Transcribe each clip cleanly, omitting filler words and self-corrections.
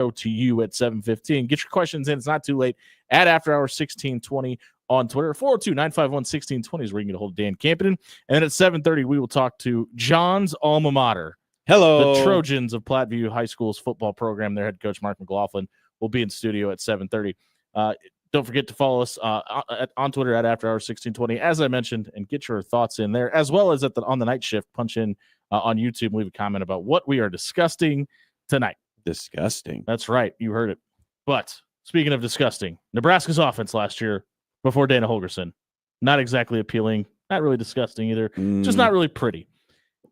to you at 7:15. Get your questions in. It's not too late. At After Hours 1620 on Twitter. 402-951-1620 is where you can get a hold of Dan Campion. And then at 7:30, we will talk to John's alma mater. Hello. The Trojans of Platteview High School's football program. Their head coach, Mark McLaughlin, will be in studio at 7:30. Don't forget to follow us on Twitter at After Hours 1620, as I mentioned, and get your thoughts in there, as well as on the night shift. Punch in on YouTube and leave a comment about what we are discussing tonight. Disgusting. That's right. You heard it. But speaking of disgusting, Nebraska's offense last year before Dana Holgorsen, not exactly appealing, not really disgusting either, just not really pretty.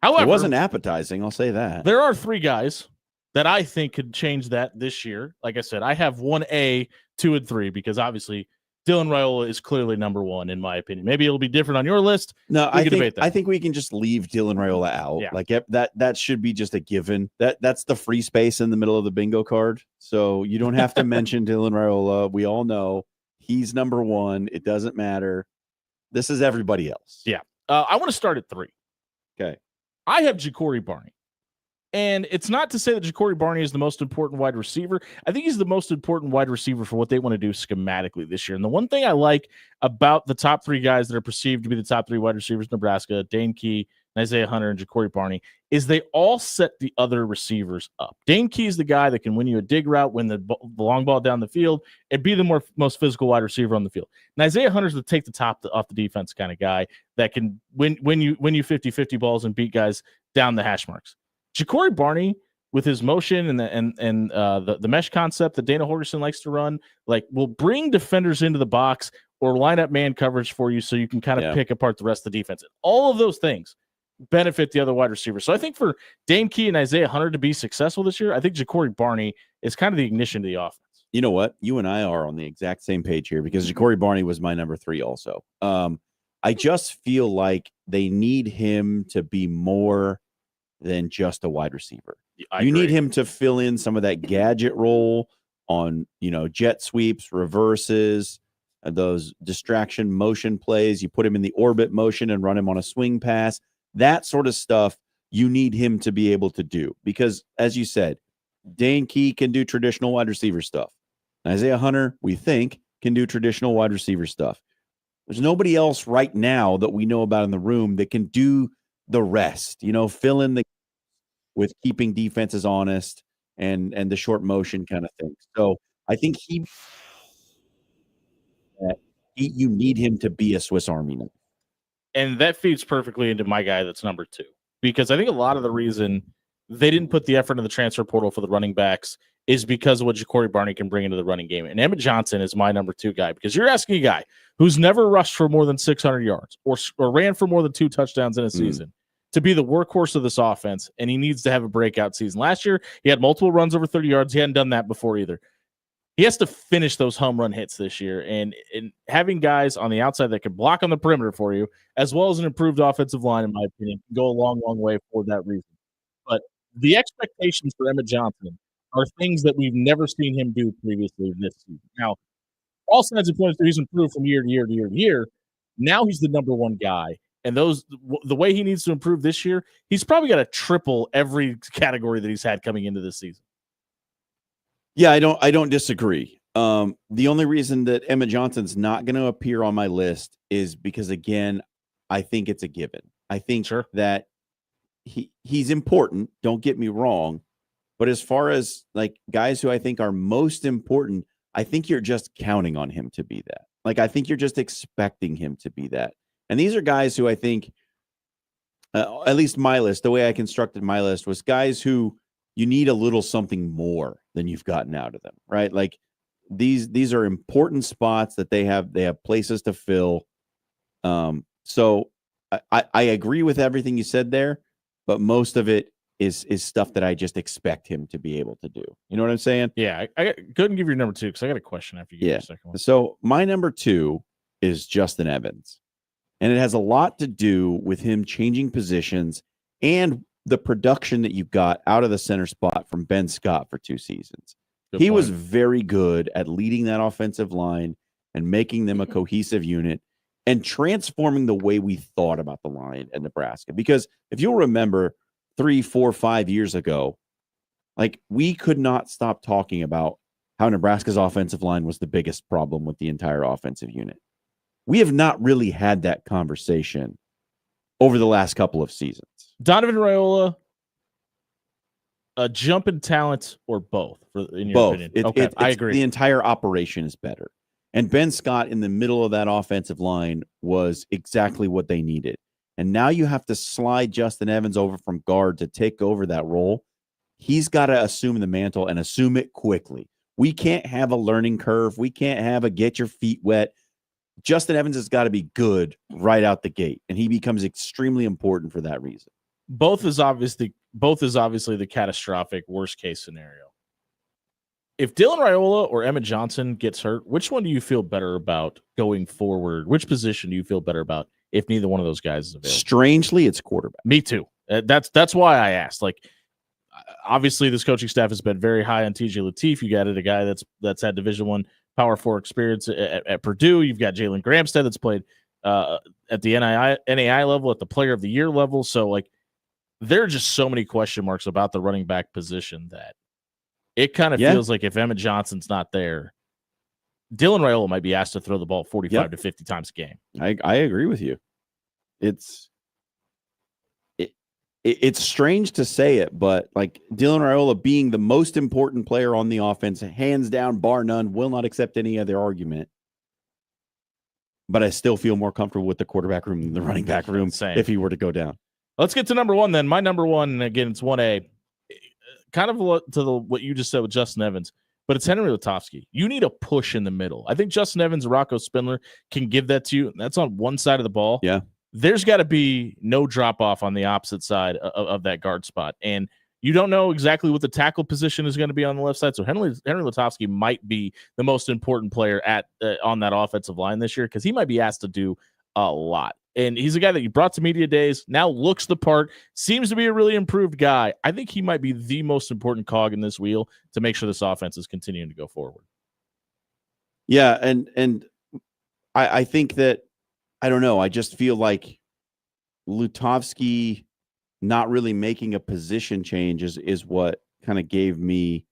However, it wasn't appetizing, I'll say that. There are three guys that I think could change that this year. Like I said, I have 1A, 2, and 3 because obviously Dylan Raiola is clearly number one in my opinion. Maybe it'll be different on your list. No, I think we can just leave Dylan Raiola out. Yeah. Like that should be just a given. That's the free space in the middle of the bingo card. So you don't have to mention Dylan Raiola. We all know he's number one. It doesn't matter. This is everybody else. Yeah. I want to start at 3. Okay. I have Ja'Cory Barney. And it's not to say that Ja'Cory Barney is the most important wide receiver. I think he's the most important wide receiver for what they want to do schematically this year. And the one thing I like about the top 3 guys that are perceived to be the top 3 wide receivers in Nebraska, Dane Key, Isaiah Hunter, and Ja'Cory Barney, is they all set the other receivers up. Dane Key is the guy that can win you a dig route, win the long ball down the field, and be the most physical wide receiver on the field. And Isaiah Hunter's the take the top off the defense kind of guy that can win you 50-50 balls and beat guys down the hash marks. Ja'Cory Barney, with his motion and the mesh concept that Dana Holgorsen likes to run, like will bring defenders into the box or line up man coverage for you so you can kind of pick apart the rest of the defense. All of those things benefit the other wide receivers. So I think for Dane Key and Isaiah Hunter to be successful this year, I think Ja'Cory Barney is kind of the ignition to the offense. You know what? You and I are on the exact same page here because Ja'Cory Barney was my number 3 also. I just feel like they need him to be more than just a wide receiver. You need him to fill in some of that gadget role on, jet sweeps, reverses, those distraction motion plays. You put him in the orbit motion and run him on a swing pass. That sort of stuff you need him to be able to do because, as you said, Dane Key can do traditional wide receiver stuff. Isaiah Hunter, we think, can do traditional wide receiver stuff. There's nobody else right now that we know about in the room that can do the rest, fill in the with keeping defenses honest and the short motion kind of thing. So I think you need him to be a Swiss Army knife. And that feeds perfectly into my guy that's number 2, because I think a lot of the reason they didn't put the effort in the transfer portal for the running backs is because of what Ja'Cory Barney can bring into the running game. And Emmett Johnson is my number 2 guy because you're asking a guy who's never rushed for more than 600 yards or ran for more than 2 touchdowns in a season to be the workhorse of this offense, and he needs to have a breakout season. Last year, he had multiple runs over 30 yards. He hadn't done that before either. He has to finish those home run hits this year, and having guys on the outside that can block on the perimeter for you, as well as an improved offensive line, in my opinion, can go a long, long way for that reason. But the expectations for Emmett Johnson are things that we've never seen him do previously this season. Now, all signs and points that he's improved from year to year to year to year. Now he's the number 1 guy. And the way he needs to improve this year, he's probably got to triple every category that he's had coming into this season. Yeah, I don't disagree. The only reason that Emmett Johnson's not going to appear on my list is because, again, I think it's a given. I think that he's important. Don't get me wrong. But as far as like guys who I think are most important, I think you're just counting on him to be that. Like, I think you're just expecting him to be that. And these are guys who I think, at least my list, the way I constructed my list was guys who you need a little something more than you've gotten out of them, right? Like these are important spots that they have places to fill. So I agree with everything you said there, but most of it is stuff that I just expect him to be able to do. You know what I'm saying? Yeah. I couldn't give your number 2 because I got a question after you give your second one. So my number 2 is Justin Evans. And it has a lot to do with him changing positions and the production that you got out of the center spot from Ben Scott for 2 seasons. He was very good at leading that offensive line and making them a cohesive unit and transforming the way we thought about the line at Nebraska. Because if you'll remember 3, 4, 5 years ago, Like, we could not stop talking about how Nebraska's offensive line was the biggest problem with the entire offensive unit. We have not really had that conversation over the last couple of seasons. Donovan Raiola, a jump in talent, or both, in your Both. opinion? I agree. The entire operation is better. And Ben Scott in the middle of that offensive line was exactly what they needed. And now you have to slide Justin Evans over from guard to take over that role. He's got to assume the mantle and assume it quickly. We can't have a learning curve. We can't have a get your feet wet. Justin Evans has got to be good right out the gate, and he becomes extremely important for that reason. Both is obviously the catastrophic worst case scenario. If Dylan Raiola or Emmett Johnson gets hurt, which one do you feel better about going forward? Which position do you feel better about if neither one of those guys is available? Strangely, it's quarterback. Me too. That's why I asked. Like, obviously, this coaching staff has been very high on TJ Lateef. You got a guy that's had Division I Power 4 experience at Purdue. You've got Jalen Gramstead that's played at the NAI level, at the Player of the Year level. So, like, there are just so many question marks about the running back position that it kind of feels like if Emmett Johnson's not there, Dylan Raiola might be asked to throw the ball 45 to 50 times a game. I agree with you. It's strange to say it, but like Dylan Raiola being the most important player on the offense, hands down, bar none, will not accept any other argument. But I still feel more comfortable with the quarterback room than the running back room if he were to go down. Let's get to number one then. My number one, again, it's 1A. Kind of what you just said with Justin Evans, but it's Henry Lutovsky. You need a push in the middle. I think Justin Evans and Rocco Spindler can give that to you. That's on one side of the ball. Yeah. There's got to be no drop-off on the opposite side of that guard spot. And you don't know exactly what the tackle position is going to be on the left side. So Henry Lutovsky might be the most important player on that offensive line this year because he might be asked to do a lot. And he's a guy that you brought to media days, now looks the part, seems to be a really improved guy. I think he might be the most important cog in this wheel to make sure this offense is continuing to go forward. Yeah, and I think that, I don't know, I just feel like Lutovsky not really making a position change is what kind of gave me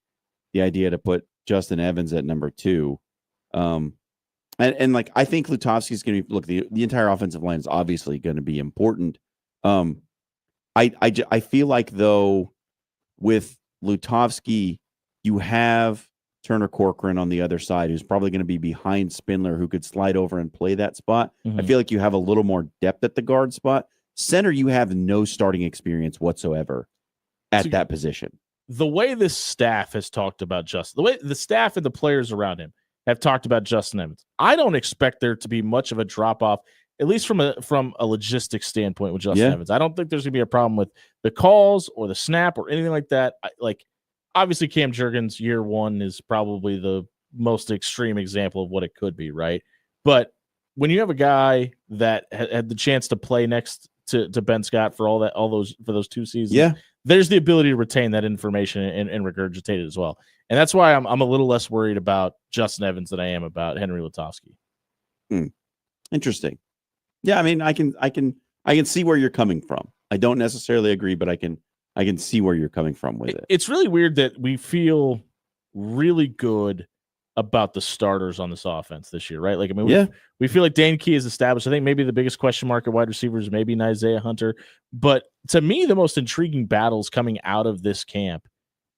the idea to put Justin Evans at number 2. And like, I think Lutovsky's going to look, the entire offensive line is obviously going to be important. I feel like, though, with Lutovsky, you have Turner Corcoran on the other side, who's probably going to be behind Spindler, who could slide over and play that spot. Mm-hmm. I feel like you have a little more depth at the guard spot. Center, you have no starting experience whatsoever at that position. The way this staff has talked about Justin, the way the staff and the players around him have talked about Justin Evans, I don't expect there to be much of a drop-off, at least from a logistics standpoint with Justin Evans. I don't think there's going to be a problem with the calls or the snap or anything like that. Obviously, Cam Jurgens, year one, is probably the most extreme example of what it could be, right? But when you have a guy that had the chance to play next to Ben Scott for those 2 seasons, there's the ability to retain that information and regurgitate it as well. And that's why I'm a little less worried about Justin Evans than I am about Henry Lutovsky. Interesting. Yeah, I mean, I can see where you're coming from. I don't necessarily agree, but I can see where you're coming from with it. It's really weird that we feel really good about the starters on this offense this year, right? Like, I mean, we feel like Dane Key is established. I think maybe the biggest question mark at wide receivers maybe Isaiah Hunter. But to me, the most intriguing battles coming out of this camp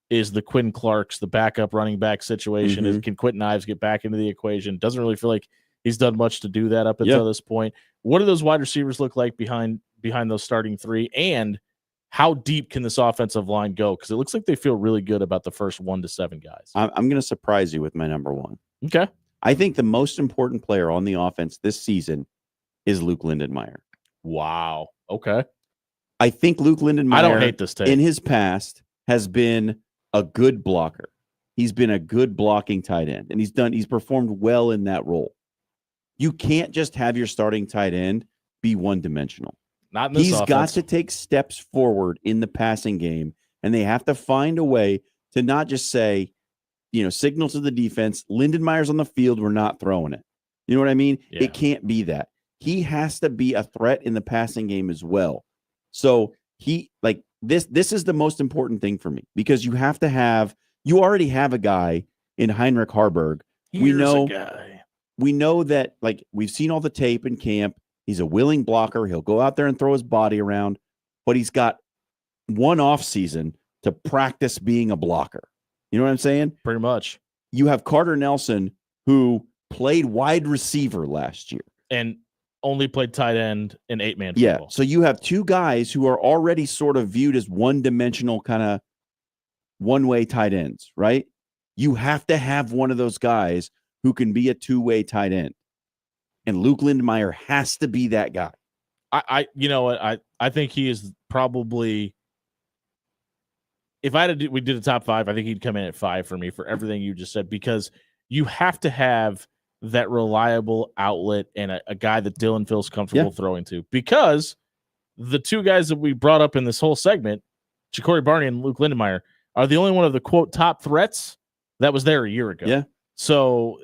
is the Quinn Clarks, the backup running back situation. Mm-hmm. Can Quentin Ives get back into the equation? Doesn't really feel like he's done much to do that up until this point. What do those wide receivers look like behind those starting 3? And how deep can this offensive line go? Because it looks like they feel really good about the first 1 to 7 guys. I'm going to surprise you with my number 1. Okay. I think the most important player on the offense this season is Luke Lindenmeyer. Wow. Okay. I think Luke Lindenmeyer, I don't hate this take, in his past has been a good blocker. He's been a good blocking tight end, and he's performed well in that role. You can't just have your starting tight end be one-dimensional. Not in this offense. He's got to take steps forward in the passing game, and they have to find a way to not just say, signal to the defense, Lindenmeyer's on the field, we're not throwing it. You know what I mean? Yeah. It can't be that. He has to be a threat in the passing game as well. So this is the most important thing for me, because you already have a guy in Heinrich Haarberg. We know that, like, we've seen all the tape in camp. He's a willing blocker. He'll go out there and throw his body around, but he's got one off season to practice being a blocker. You know what I'm saying? Pretty much. You have Carter Nelson, who played wide receiver last year and only played tight end in 8-man football. Yeah. So you have two guys who are already sort of viewed as one-dimensional, kind of one-way tight ends, right? You have to have one of those guys who can be a two-way tight end. And Luke Lindenmeyer has to be that guy. You know what? I think he is probably, if we did a top 5, I think he'd come in at 5 for me for everything you just said, because you have to have that reliable outlet and a guy that Dylan feels comfortable throwing to, because the two guys that we brought up in this whole segment, Ja'Cory Barney and Luke Lindenmeyer, are the only one of the quote top threats that was there a year ago. Yeah. So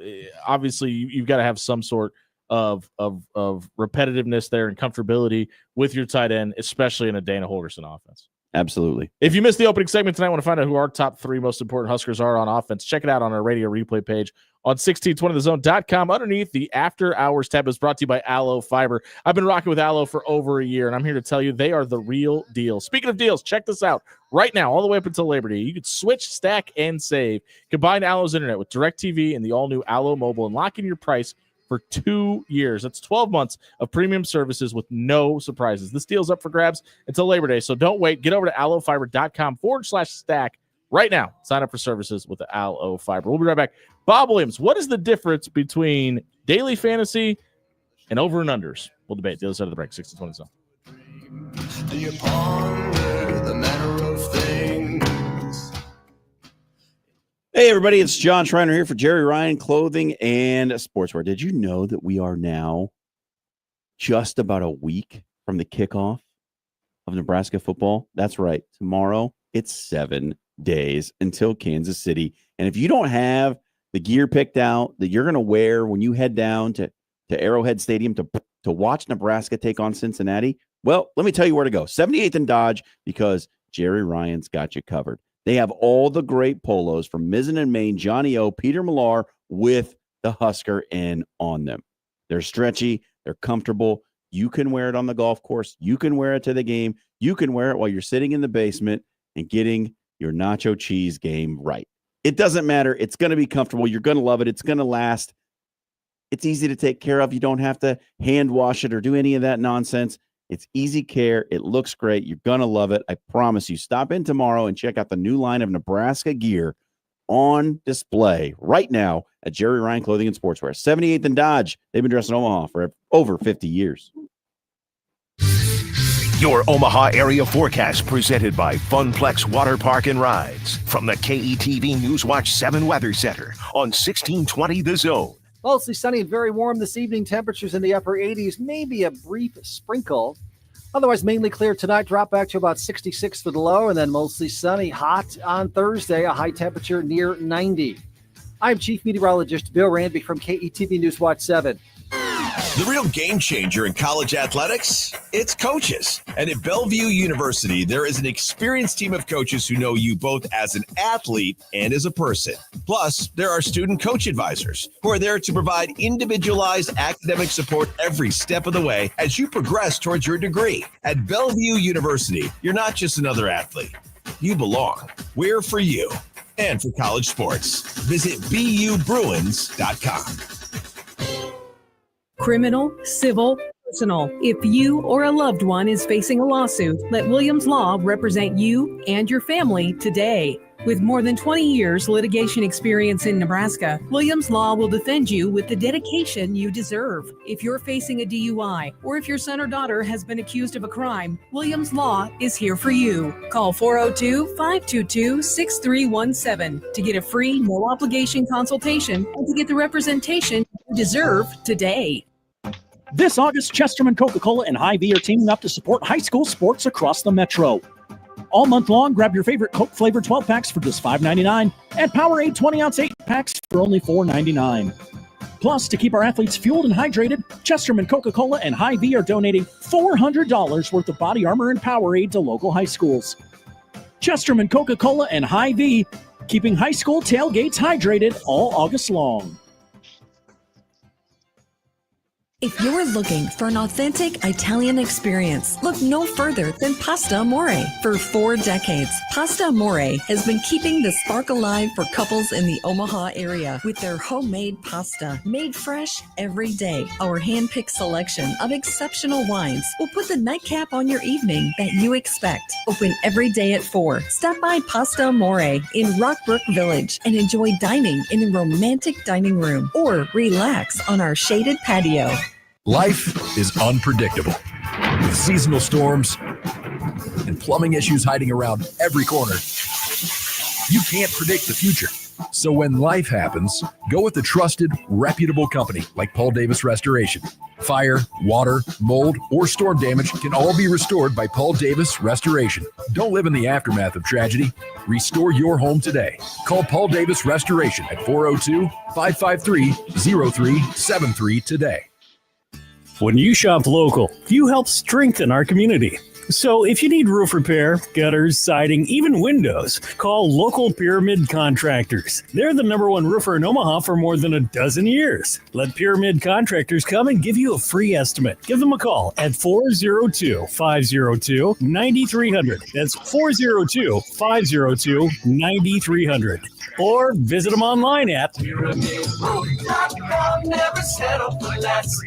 obviously you've got to have some sort of repetitiveness there and comfortability with your tight end, especially in a Dana Holgorsen offense. Absolutely. If you missed the opening segment tonight, want to find out who our top 3 most important Huskers are on offense, check it out on our radio replay page on 1620thezone.com. Underneath the After Hours tab is brought to you by Aloe Fiber. I've been rocking with Aloe for over a year, and I'm here to tell you they are the real deal. Speaking of deals, check this out. Right now, all the way up until Labor Day, you can switch, stack, and save. Combine Aloe's internet with DirecTV and the all-new Aloe Mobile and lock in your price for 2 years. That's 12 months of premium services with no surprises. This deal's up for grabs until Labor Day, so don't wait. Get over to aloefiber.com/stack right now. Sign up for services with the Aloe Fiber. We'll be right back. Bob Williams, what is the difference between daily fantasy and over and unders? We'll debate the other side of the break. 1620 Zone. Do you ponder the manner of things? Hey, everybody, it's John Schreiner here for Jerry Ryan Clothing and Sportswear. Did you know that we are now just about a week from the kickoff of Nebraska football? That's right. Tomorrow, it's 7 days until Kansas City. And if you don't have the gear picked out that you're going to wear when you head down to Arrowhead Stadium to watch Nebraska take on Cincinnati, well, let me tell you where to go. 78th and Dodge, because Jerry Ryan's got you covered. They have all the great polos from Mizzen and Main, Johnny O, Peter Millar with the Husker N on them. They're stretchy. They're comfortable. You can wear it on the golf course. You can wear it to the game. You can wear it while you're sitting in the basement and getting your nacho cheese game right. It doesn't matter. It's going to be comfortable. You're going to love it. It's going to last. It's easy to take care of. You don't have to hand wash it or do any of that nonsense. It's easy care. It looks great. You're going to love it. I promise you. Stop in tomorrow and check out the new line of Nebraska gear on display right now at Jerry Ryan Clothing and Sportswear. 78th and Dodge. They've been dressing Omaha for over 50 years. Your Omaha area forecast presented by Funplex Water Park and Rides from the KETV Newswatch 7 Weather Center on 1620 The Zone. Mostly sunny and very warm this evening. Temperatures in the upper 80s, maybe a brief sprinkle. Otherwise, mainly clear tonight. Drop back to about 66 for the low, and then mostly sunny. Hot on Thursday, a high temperature near 90. I'm Chief Meteorologist Bill Ranby from KETV Newswatch 7. The real game changer in college athletics, it's coaches. And at Bellevue University, there is an experienced team of coaches who know you both as an athlete and as a person. Plus, there are student coach advisors who are there to provide individualized academic support every step of the way as you progress towards your degree. At Bellevue University, you're not just another athlete. You belong. We're for you and for college sports. Visit BUBruins.com. Criminal, civil, personal. If you or a loved one is facing a lawsuit, let Williams Law represent you and your family today. With more than 20 years litigation experience in Nebraska, Williams Law will defend you with the dedication you deserve. If you're facing a DUI or if your son or daughter has been accused of a crime, Williams Law is here for you. Call 402-522-6317 to get a free, no-obligation consultation and to get the representation you deserve today. This August, Chesterman Coca-Cola and Hy-Vee are teaming up to support high school sports across the metro. All month long, grab your favorite Coke-flavored 12-packs for just $5.99 and Powerade 20-ounce 8-packs for only $4.99. Plus, to keep our athletes fueled and hydrated, Chesterman Coca-Cola and Hy-Vee are donating $400 worth of body armor and Powerade to local high schools. Chesterman Coca-Cola and Hy-Vee, keeping high school tailgates hydrated all August long. If you're looking for an authentic Italian experience, look no further than Pasta Amore. For 4 decades, Pasta Amore has been keeping the spark alive for couples in the Omaha area with their homemade pasta, made fresh every day. Our hand-picked selection of exceptional wines will put the nightcap on your evening that you expect. Open every day at 4. Stop by Pasta Amore in Rockbrook Village and enjoy dining in a romantic dining room or relax on our shaded patio. Life is unpredictable, with seasonal storms and plumbing issues hiding around every corner. You can't predict the future. So when life happens, go with a trusted, reputable company like Paul Davis Restoration. Fire, water, mold, or storm damage can all be restored by Paul Davis Restoration. Don't live in the aftermath of tragedy. Restore your home today. Call Paul Davis Restoration at 402-553-0373 today. When you shop local, you help strengthen our community. So if you need roof repair, gutters, siding, even windows, call local Pyramid Contractors. They're the #1 roofer in Omaha for more than a dozen years. Let Pyramid Contractors come and give you a free estimate. Give them a call at 402-502-9300. That's 402-502-9300. Or visit them online at Never settle for less.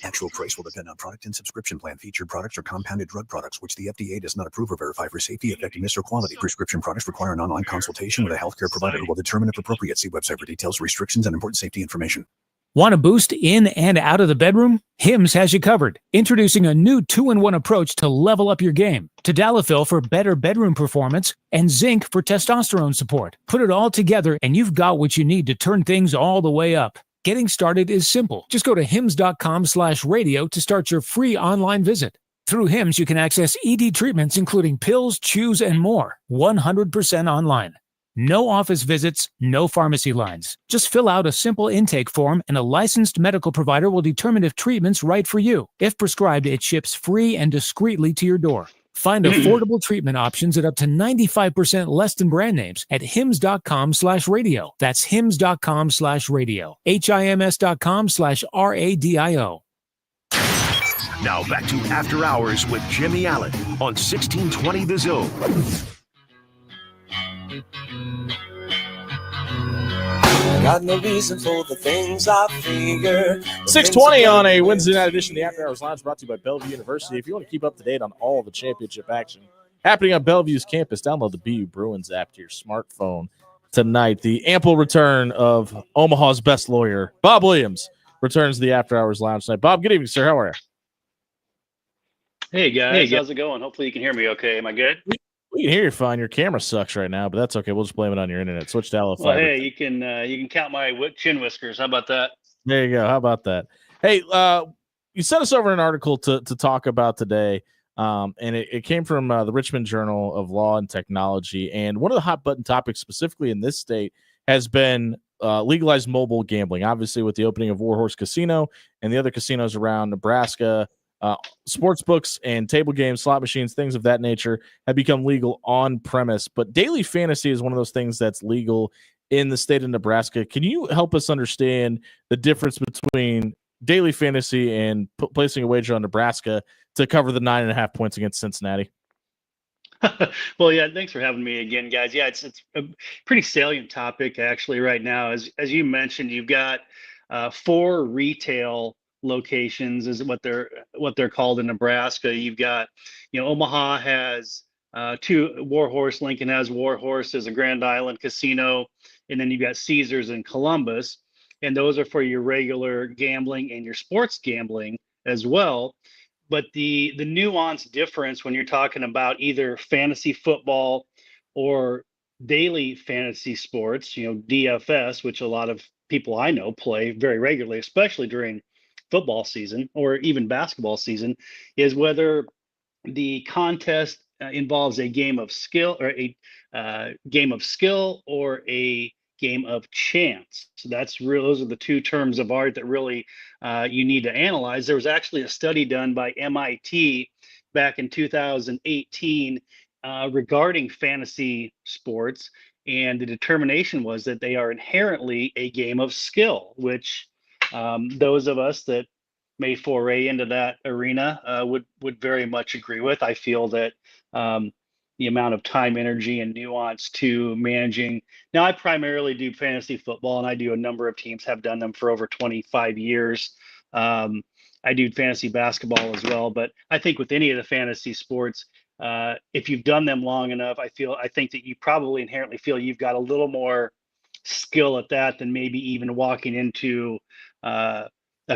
Actual price will depend on product and subscription plan. Featured products are compounded drug products, which the FDA does not approve or verify for safety, effectiveness, or quality. Prescription products require an online consultation with a healthcare provider who will determine if appropriate. See website for details, restrictions, and important safety information. Want a boost in and out of the bedroom? Hims has you covered. Introducing a new 2-in-1 approach to level up your game. Tadalafil for better bedroom performance and zinc for testosterone support. Put it all together and you've got what you need to turn things all the way up. Getting started is simple. Just go to hims.com/radio to start your free online visit. Through Hims, you can access ED treatments, including pills, chews, and more, 100% online. No office visits, no pharmacy lines. Just fill out a simple intake form and a licensed medical provider will determine if treatment's right for you. If prescribed, it ships free and discreetly to your door. Find affordable treatment options at up to 95% less than brand names at hims.com/radio. That's hims.com/radio. HIMS.com/RADIO. Now back to After Hours with Jimmy Allen on 1620 The Zone. Got no reason for the things I figure. 6:20 on a Wednesday night edition of the After Hours Lounge, brought to you by Bellevue University. If you want to keep up to date on all the championship action happening on Bellevue's campus, download the BU Bruins app to your smartphone tonight. The ample return of Omaha's best lawyer, Bob Williams, returns to the After Hours Lounge tonight. Bob, good evening, sir. How are you? Hey, guys. How's it going? Hopefully you can hear me okay. Am I good? We can hear you fine. Your camera sucks right now, but that's okay. We'll just blame it on your internet. Switch to LFI. Well, hey, you can count my chin whiskers. How about that? There you go. How about that? Hey, you sent us over an article to talk about today, and it came from the Richmond Journal of Law and Technology. And one of the hot button topics, specifically in this state, has been legalized mobile gambling. Obviously, with the opening of Warhorse Casino and the other casinos around Nebraska, sports books and table games, slot machines, things of that nature have become legal on premise. But daily fantasy is one of those things that's legal in the state of Nebraska. Can you help us understand the difference between daily fantasy and placing a wager on Nebraska to cover the 9.5 points against Cincinnati? Well, yeah, thanks for having me again, guys. Yeah, it's a pretty salient topic actually right now. As you mentioned, you've got 4 retail locations is what they're called in Nebraska. You've got, Omaha has 2 Warhorse, Lincoln has Warhorse, there's a Grand Island Casino, and then you've got Caesars in Columbus, and those are for your regular gambling and your sports gambling as well. But the nuance difference when you're talking about either fantasy football or daily fantasy sports, DFS, which a lot of people I know play very regularly, especially during football season or even basketball season, is whether the contest involves a game of skill or a game of chance. So those are the two terms of art that really you need to analyze. There was actually a study done by MIT back in 2018 regarding fantasy sports, and the determination was that they are inherently a game of skill, which those of us that may foray into that arena would very much agree with. I feel that the amount of time, energy, and nuance to managing. Now, I primarily do fantasy football, and I do a number of teams, have done them for over 25 years. I do fantasy basketball as well, but I think with any of the fantasy sports, if you've done them long enough, I think that you probably inherently feel you've got a little more skill at that than maybe even walking into a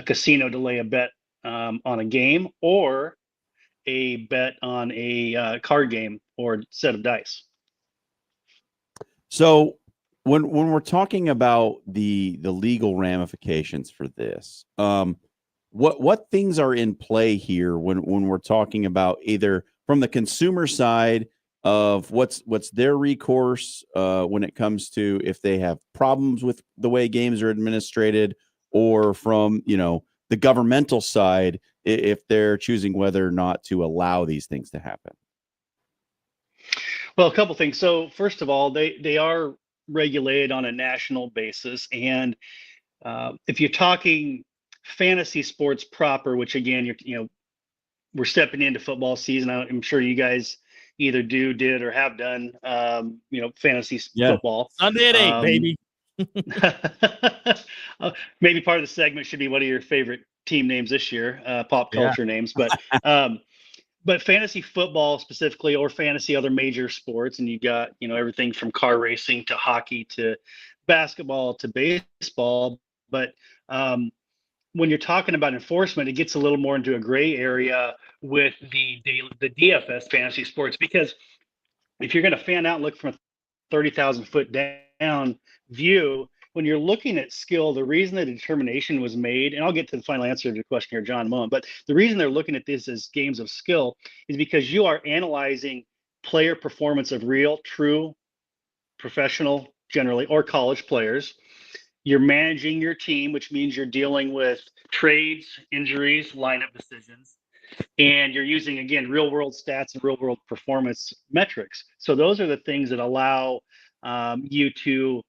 casino to lay a bet on a game or a bet on a card game or set of dice. So when we're talking about the legal ramifications for this, what things are in play here when we're talking about either from the consumer side of what's their recourse when it comes to if they have problems with the way games are administrated, or from the governmental side if they're choosing whether or not to allow these things to happen? Well, a couple things. So first of all, they are regulated on a national basis, and if you're talking fantasy sports proper, which again, we're stepping into football season. I'm sure you guys either did, or have done, fantasy football. Sunday, baby. Maybe part of the segment should be what are your favorite team names this year, pop culture names, but fantasy football specifically, or fantasy other major sports, and you've got everything from car racing to hockey to basketball to baseball. But when you're talking about enforcement, it gets a little more into a gray area with the DFS fantasy sports, because if you're going to fan out and look from a 30,000 foot down view, when you're looking at skill, the reason the determination was made, and I'll get to the final answer to your question here, John, in a moment, but the reason they're looking at this as games of skill is because you are analyzing player performance of real, true, professional, generally, or college players. You're managing your team, which means you're dealing with trades, injuries, lineup decisions, and you're using, again, real world stats and real world performance metrics. So those are the things that allow you to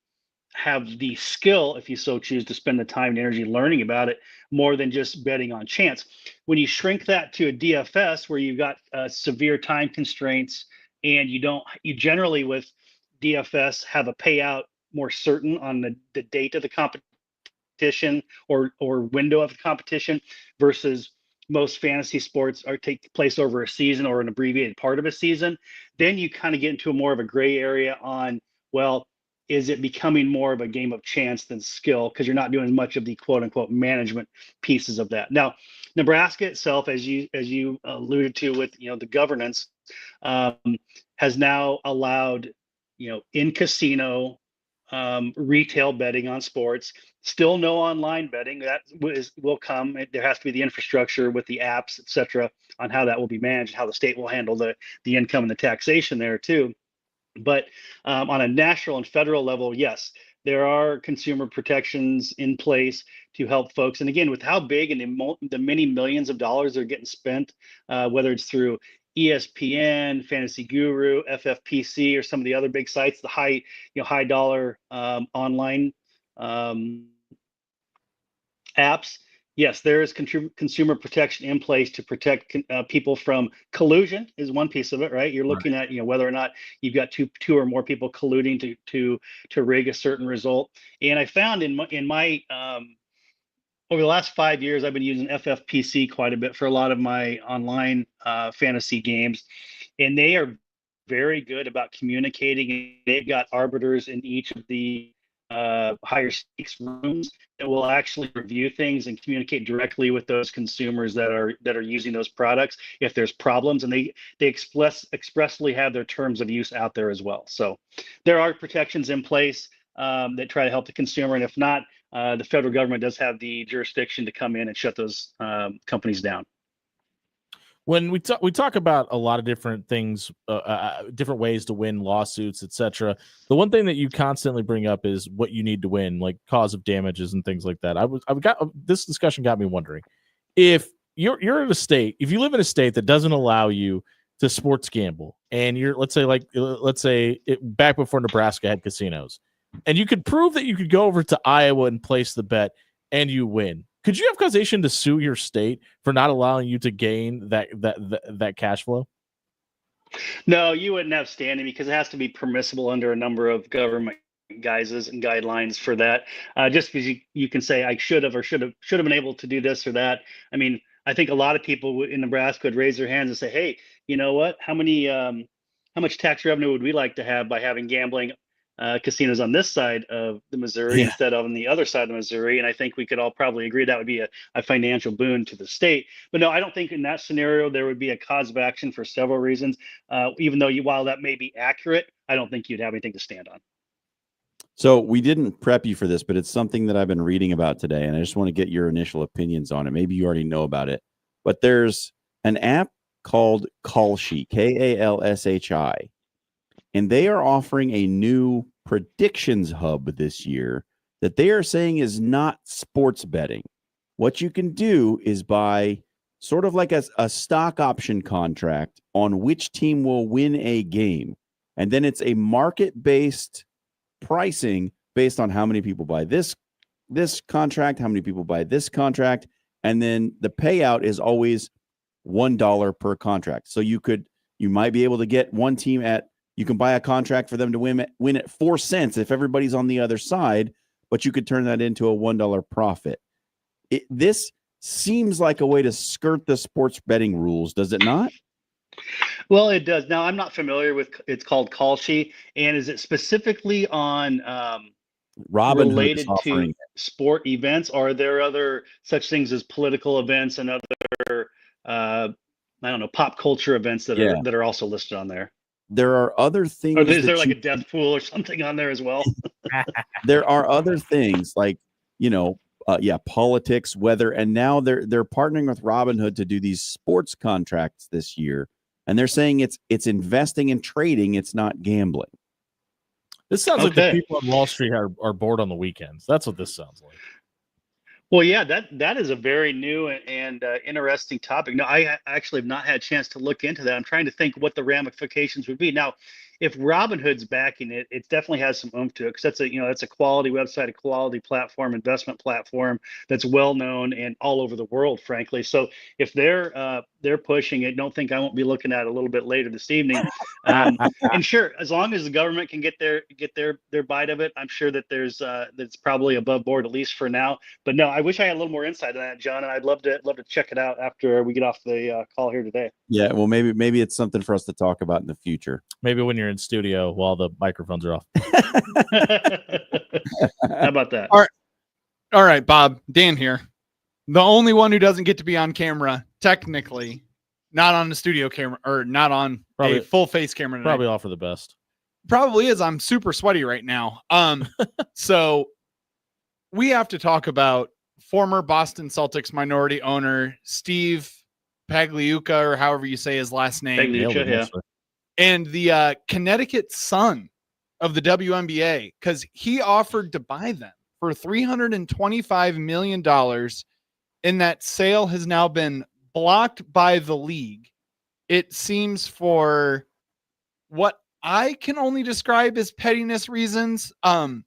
have the skill, if you so choose, to spend the time and energy learning about it more than just betting on chance. When you shrink that to a DFS where you've got severe time constraints, and you generally with DFS have a payout more certain on the date of the competition or window of the competition, versus most fantasy sports take place over a season or an abbreviated part of a season, then you kind of get into more of a gray area on, well, is it becoming more of a game of chance than skill, because you're not doing as much of the quote unquote management pieces of that. Now, Nebraska itself, as you alluded to with the governance, has now allowed in casino retail betting on sports. Still no online betting. That will come. There has to be the infrastructure with the apps, et cetera, on how that will be managed, how the state will handle the income and the taxation there too. But on a national and federal level, yes, there are consumer protections in place to help folks. And again, with how big and the many millions of dollars are getting spent, whether it's through ESPN, Fantasy Guru, FFPC, or some of the other big sites, the high dollar online apps. Yes, there is consumer protection in place to protect people from collusion. Is one piece of it, right? You're looking at whether or not you've got two or more people colluding to rig a certain result. And I found in my over the last 5 years, I've been using FFPC quite a bit for a lot of my online fantasy games, and they are very good about communicating. They've got arbiters in each of the higher stakes rooms that will actually review things and communicate directly with those consumers that are using those products if there's problems, and they expressly have their terms of use out there as well. So there are protections in place that try to help the consumer, and if not, the federal government does have the jurisdiction to come in and shut those companies down. When we talk about a lot of different things, different ways to win lawsuits, etc. The one thing that you constantly bring up is what you need to win, like cause of damages and things like that. This discussion got me wondering if you're in a state, if you live in a state that doesn't allow you to sports gamble, and let's say back before Nebraska had casinos, and you could prove that you could go over to Iowa and place the bet and you win. Could you have causation to sue your state for not allowing you to gain that cash flow? No, you wouldn't have standing because it has to be permissible under a number of government guises and guidelines for that. Just because you can say I should have been able to do this or that. I mean, I think a lot of people in Nebraska would raise their hands and say, "Hey, you know what? How much tax revenue would we like to have by having gambling casinos on this side of the Missouri instead of on the other side of the Missouri?" And I think we could all probably agree that would be a financial boon to the state. But no, I don't think in that scenario there would be a cause of action for several reasons. Even though while that may be accurate, I don't think you'd have anything to stand on. So we didn't prep you for this, but it's something that I've been reading about today, and I just want to get your initial opinions on it. Maybe you already know about it, but there's an app called Kalshi, Kalshi, and they are offering a new predictions hub this year that they are saying is not sports betting. What you can do is buy sort of like a stock option contract on which team will win a game, and then it's a market-based pricing based on how many people buy this contract, how many people buy this contract, and then the payout is always $1 per contract. So you might be able to get one team you can buy a contract for them to win at 4 cents if everybody's on the other side, but you could turn that into a $1 profit. This seems like a way to skirt the sports betting rules, does it not? Well, it does. Now, I'm not familiar with. It's called Kalshi, and is it specifically on Robinhood related to sport events, or are there other such things as political events and other I don't know, pop culture events that are also listed on there? There are other things. Or is there like a death pool or something on there as well? There are other things like politics, weather, and now they're partnering with Robinhood to do these sports contracts this year. And they're saying it's investing and trading. It's not gambling. This sounds like the people on Wall Street are bored on the weekends. That's what this sounds like. Well, yeah, that is a very new and interesting topic. No, I actually have not had a chance to look into that. I'm trying to think what the ramifications would be. Now, if Robinhood's backing it, it definitely has some oomph to it because that's a quality website, a quality platform, investment platform that's well known and all over the world, frankly. So if they're pushing it, don't think I won't be looking at it a little bit later this evening. And sure, as long as the government can get their bite of it, I'm sure that that's probably above board at least for now. But no, I wish I had a little more insight on that, John, and I'd love to check it out after we get off the call here today. Yeah, well, maybe it's something for us to talk about in the future. Maybe when you're in studio while the microphones are off. How about that? All right, Bob. Dan here. The only one who doesn't get to be on camera, technically, not on the studio camera or not on a full face camera tonight. Probably all for the best. Probably is. I'm super sweaty right now. So we have to talk about former Boston Celtics minority owner Steve Pagliuca, or however you say his last name. Pagliuca, yeah. And the Connecticut Sun of the WNBA, because he offered to buy them for $325 million. And that sale has now been blocked by the league. It seems for what I can only describe as pettiness reasons. I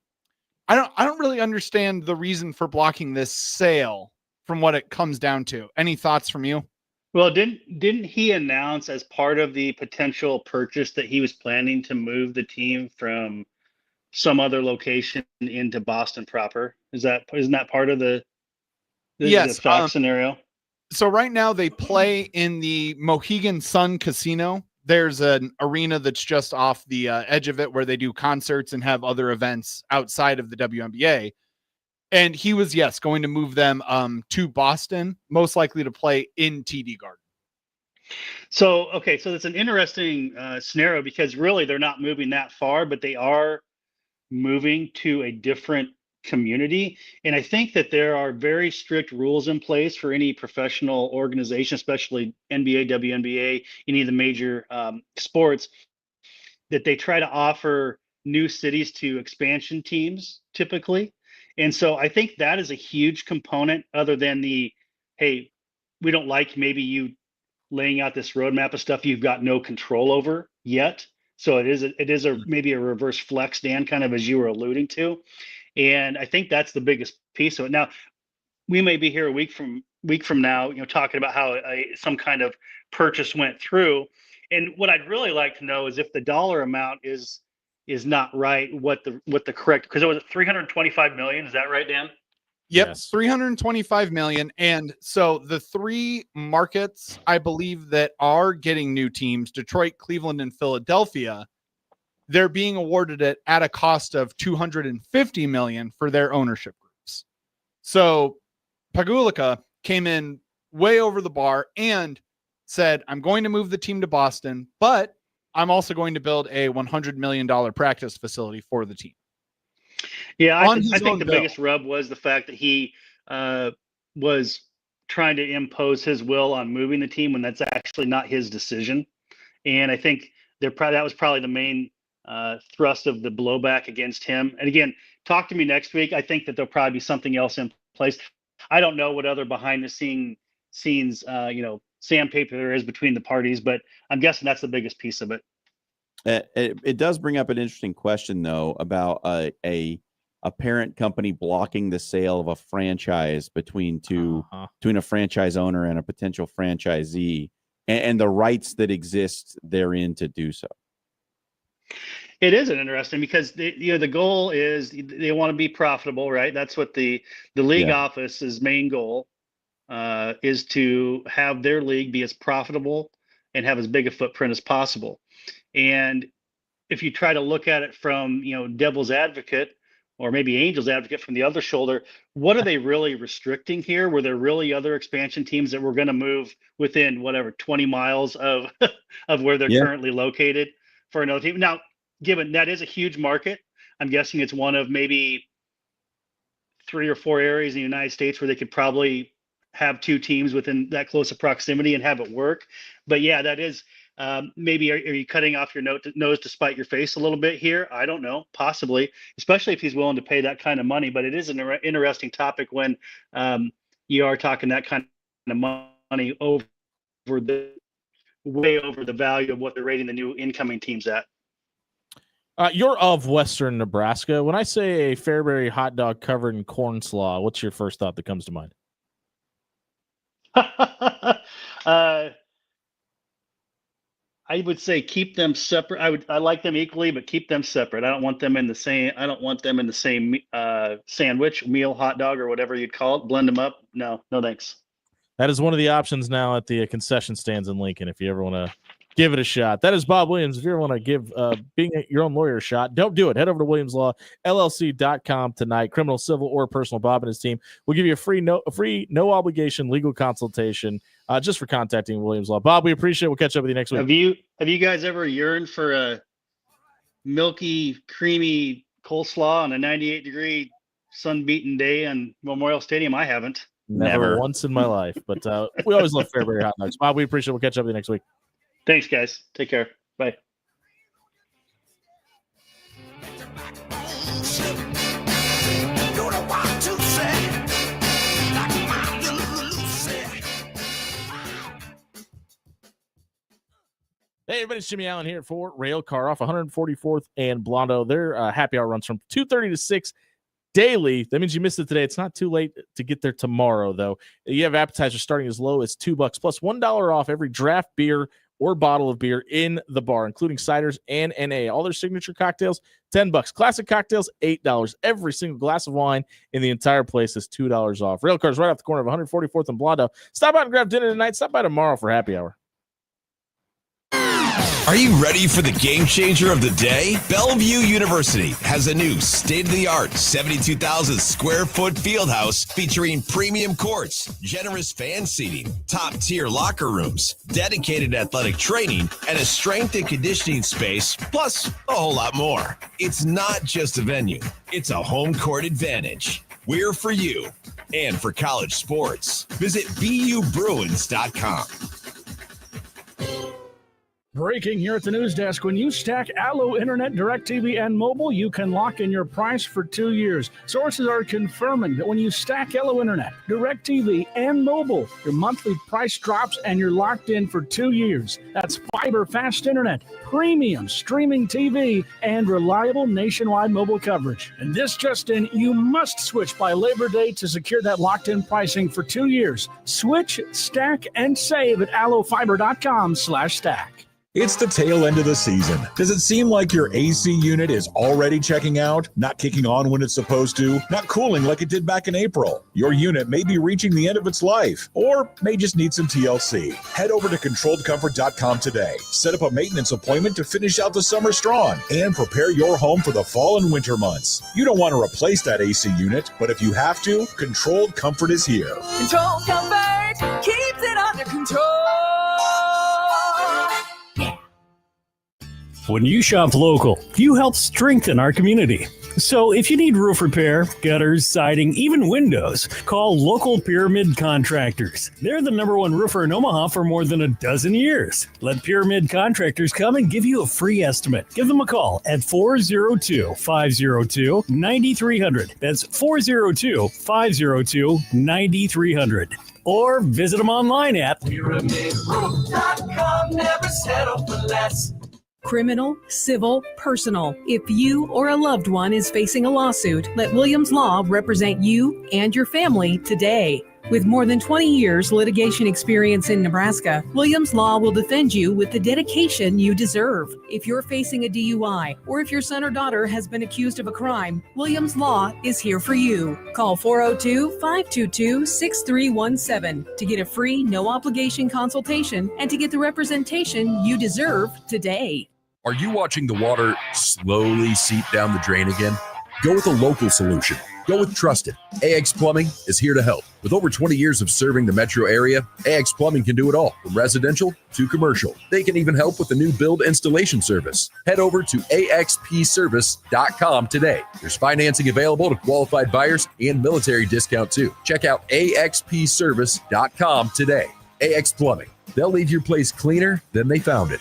don't really understand the reason for blocking this sale from what it comes down to. Any thoughts from you? Well, didn't he announce as part of the potential purchase that he was planning to move the team from some other location into Boston proper? Isn't that part of the stock scenario? So right now they play in the Mohegan Sun Casino. There's an arena that's just off the edge of it where they do concerts and have other events outside of the WNBA. And he was, going to move them to Boston, most likely to play in TD Garden. So that's an interesting scenario because really they're not moving that far, but they are moving to a different community. And I think that there are very strict rules in place for any professional organization, especially NBA, WNBA, any of the major sports, that they try to offer new cities to expansion teams typically. And so I think that is a huge component, other than the, hey, we don't like maybe you laying out this roadmap of stuff you've got no control over yet. So it is maybe a reverse flex, Dan, kind of as you were alluding to. And I think that's the biggest piece of it. Now, we may be here a week from now, talking about how some kind of purchase went through. And what I'd really like to know is if the dollar amount is not right, what the correct, because it was $325 million. Is that right, Dan? Yep, Yes. 325 million. And so the three markets, I believe, that are getting new teams, Detroit, Cleveland, and Philadelphia, they're being awarded it at a cost of $250 million for their ownership groups. So Pagulica came in way over the bar and said, I'm going to move the team to Boston, but I'm also going to build a $100 million practice facility for the team. Yeah, I think the biggest rub was the fact that he was trying to impose his will on moving the team when that's actually not his decision. And I think that was probably the main thrust of the blowback against him. And again, talk to me next week. I think that there'll probably be something else in place. I don't know what other behind the scenes sandpaper there is between the parties, but I'm guessing that's the biggest piece of it. It does bring up an interesting question, though, about a parent company blocking the sale of a franchise between a franchise owner and a potential franchisee, and the rights that exist therein to do so. It is interesting because the goal is they want to be profitable, right? That's what the league office's main goal is, to have their league be as profitable and have as big a footprint as possible. And if you try to look at it from, devil's advocate, or maybe angel's advocate from the other shoulder, what are they really restricting here? Were there really other expansion teams that were going to move within 20 miles of where they're currently located for another team? Now, given that is a huge market, I'm guessing it's one of maybe 3 or 4 areas in the United States where they could probably have 2 teams within that close of proximity and have it work. But yeah, that is maybe are you cutting off your nose to spite your face a little bit here? I don't know, possibly, especially if he's willing to pay that kind of money. But it is an interesting topic when you are talking that kind of money way over the value of what they're rating the new incoming teams at. You're of Western Nebraska. When I say a Fairbury hot dog covered in corn slaw, what's your first thought that comes to mind? I would say keep them separate. I like them equally, but keep them separate. I don't want them in the same sandwich, meal, hot dog, or whatever you'd call it. Blend them up. No thanks. That is one of the options now at the concession stands in Lincoln, if you ever want to give it a shot. That is Bob Williams. If you ever want to give being your own lawyer a shot, don't do it. Head over to WilliamsLawLLC.com tonight. Criminal, civil, or personal. Bob and his team will give you a free, no obligation legal consultation just for contacting Williams Law. Bob, we appreciate it. We'll catch up with you next week. Have you guys ever yearned for a milky, creamy coleslaw on a 98-degree sun-beaten day on Memorial Stadium? I haven't. Never once in my life, but we always love Fairbury hot dogs. Bob, we appreciate it. We'll catch up with you next week. Thanks, guys. Take care. Bye. Hey, everybody, it's Jimmy Allen here for Rail Car Off 144th and Blondo. Their happy hour runs from 2:30 to 6 daily. That means you missed it today. It's not too late to get there tomorrow, though. You have appetizers starting as low as $2 plus $1 off every draft beer or bottle of beer in the bar, including ciders and NA. All their signature cocktails, $10. Classic cocktails, $8. Every single glass of wine in the entire place is $2 off. Rail Car's right off the corner of 144th and Blondo. Stop out and grab dinner tonight. Stop by tomorrow for happy hour. Are you ready for the game changer of the day? Bellevue University has a new state-of-the-art 72,000 square foot fieldhouse featuring premium courts, generous fan seating, top-tier locker rooms, dedicated athletic training, and a strength and conditioning space, plus a whole lot more. It's not just a venue, it's a home court advantage. We're for you and for college sports. Visit BUBruins.com. Breaking here at the news desk. When you stack Allo Internet, DirecTV, and mobile, you can lock in your price for 2 years. Sources are confirming that when you stack Allo Internet, DirecTV, and mobile, your monthly price drops and you're locked in for 2 years. That's fiber fast internet, premium streaming TV, and reliable nationwide mobile coverage. And this just in, you must switch by Labor Day to secure that locked-in pricing for 2 years. Switch, stack, and save at allofiber.com/stack. It's the tail end of the season. Does it seem like your AC unit is already checking out, not kicking on when it's supposed to, not cooling like it did back in April? Your unit may be reaching the end of its life, or may just need some TLC. Head over to ControlledComfort.com today. Set up a maintenance appointment to finish out the summer strong and prepare your home for the fall and winter months. You don't want to replace that AC unit, but if you have to, Controlled Comfort is here. Control Comfort keeps it under control. When you shop local, you help strengthen our community. So if you need roof repair, gutters, siding, even windows, call local Pyramid Contractors. They're the #1 roofer in Omaha for more than a dozen years. Let Pyramid Contractors come and give you a free estimate. Give them a call at 402-502-9300. That's 402-502-9300. Or visit them online at PyramidRoof.com. Never settle for less. Criminal, civil, personal. If you or a loved one is facing a lawsuit, let Williams Law represent you and your family today. With more than 20 years litigation experience in Nebraska, Williams Law will defend you with the dedication you deserve. If you're facing a DUI or if your son or daughter has been accused of a crime, Williams Law is here for you. Call 402-522-6317 to get a free, no-obligation consultation and to get the representation you deserve today. Are you watching the water slowly seep down the drain again? Go with a local solution. Go with trusted. AX Plumbing is here to help. With over 20 years of serving the metro area, AX Plumbing can do it all, from residential to commercial. They can even help with the new build installation service. Head over to axpservice.com today. There's financing available to qualified buyers and military discount too. Check out axpservice.com today. AX Plumbing. They'll leave your place cleaner than they found it.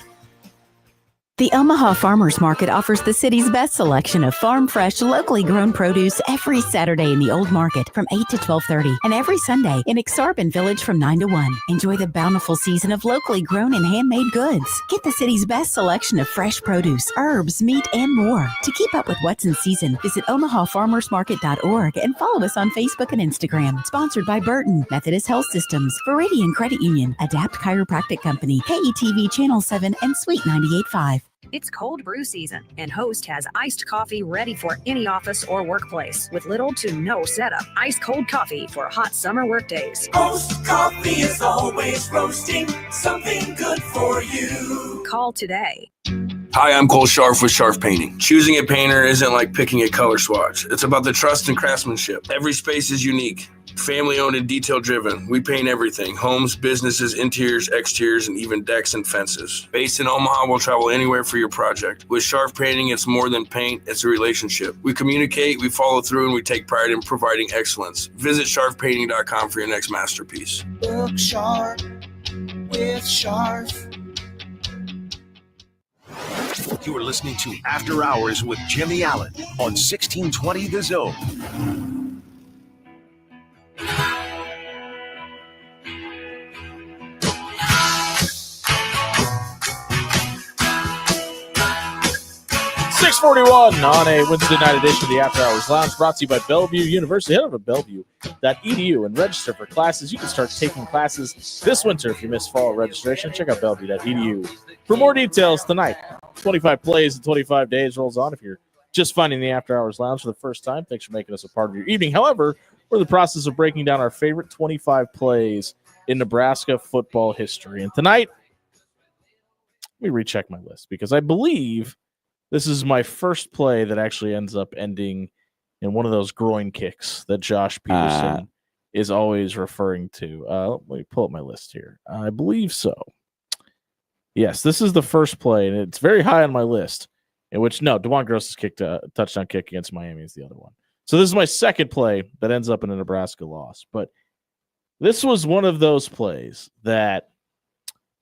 The Omaha Farmers Market offers the city's best selection of farm fresh, locally grown produce every Saturday in the Old Market from 8 to 12:30 and every Sunday in Exarban Village from 9 to 1. Enjoy the bountiful season of locally grown and handmade goods. Get the city's best selection of fresh produce, herbs, meat, and more. To keep up with what's in season, visit omahafarmersmarket.org and follow us on Facebook and Instagram. Sponsored by Burton, Methodist Health Systems, Viridian Credit Union, Adapt Chiropractic Company, KETV Channel 7, and Suite 98.5. It's cold brew season, and Host has iced coffee ready for any office or workplace with little to no setup. Ice cold coffee for hot summer workdays. Host Coffee is always roasting something good for you. Call today. Hi, I'm Cole Scharf with Scharf Painting. Choosing a painter isn't like picking a color swatch. It's about the trust and craftsmanship. Every space is unique. Family owned and detail driven. We paint everything: homes, businesses, interiors, exteriors, and even decks and fences. Based in Omaha, we'll travel anywhere for your project. With Scharf Painting, it's more than paint, it's a relationship. We communicate, we follow through, and we take pride in providing excellence. Visit ScharfPainting.com for your next masterpiece. Look sharp with Scharf. You are listening to After Hours with Jimmy Allen on 1620 The Zone. 6:41 on a Wednesday night edition of the After Hours Lounge, brought to you by Bellevue University. Head over to bellevue.edu and register for classes. You can start taking classes this winter if you miss fall registration. Check out bellevue.edu for more details tonight. 25 plays in 25 days rolls on. If you're just finding the After Hours Lounge for the first time, thanks for making us a part of your evening. However, we're in the process of breaking down our favorite 25 plays in Nebraska football history. And tonight, let me recheck my list because I believe this is my first play that actually ends up ending in one of those groin kicks that Josh Peterson is always referring to. Let me pull up my list here. I believe so. Yes, this is the first play, and it's very high on my list. In which DeJuan Gross has kicked a touchdown kick against Miami is the other one. So this is my second play that ends up in a Nebraska loss. But this was one of those plays that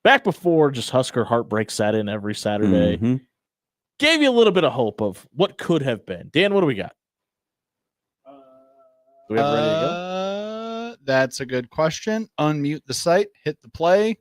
back before just Husker heartbreak sat in every Saturday, gave you a little bit of hope of what could have been. Dan, what do we got? Do we have ready to go? That's a good question. Unmute the site, hit the play.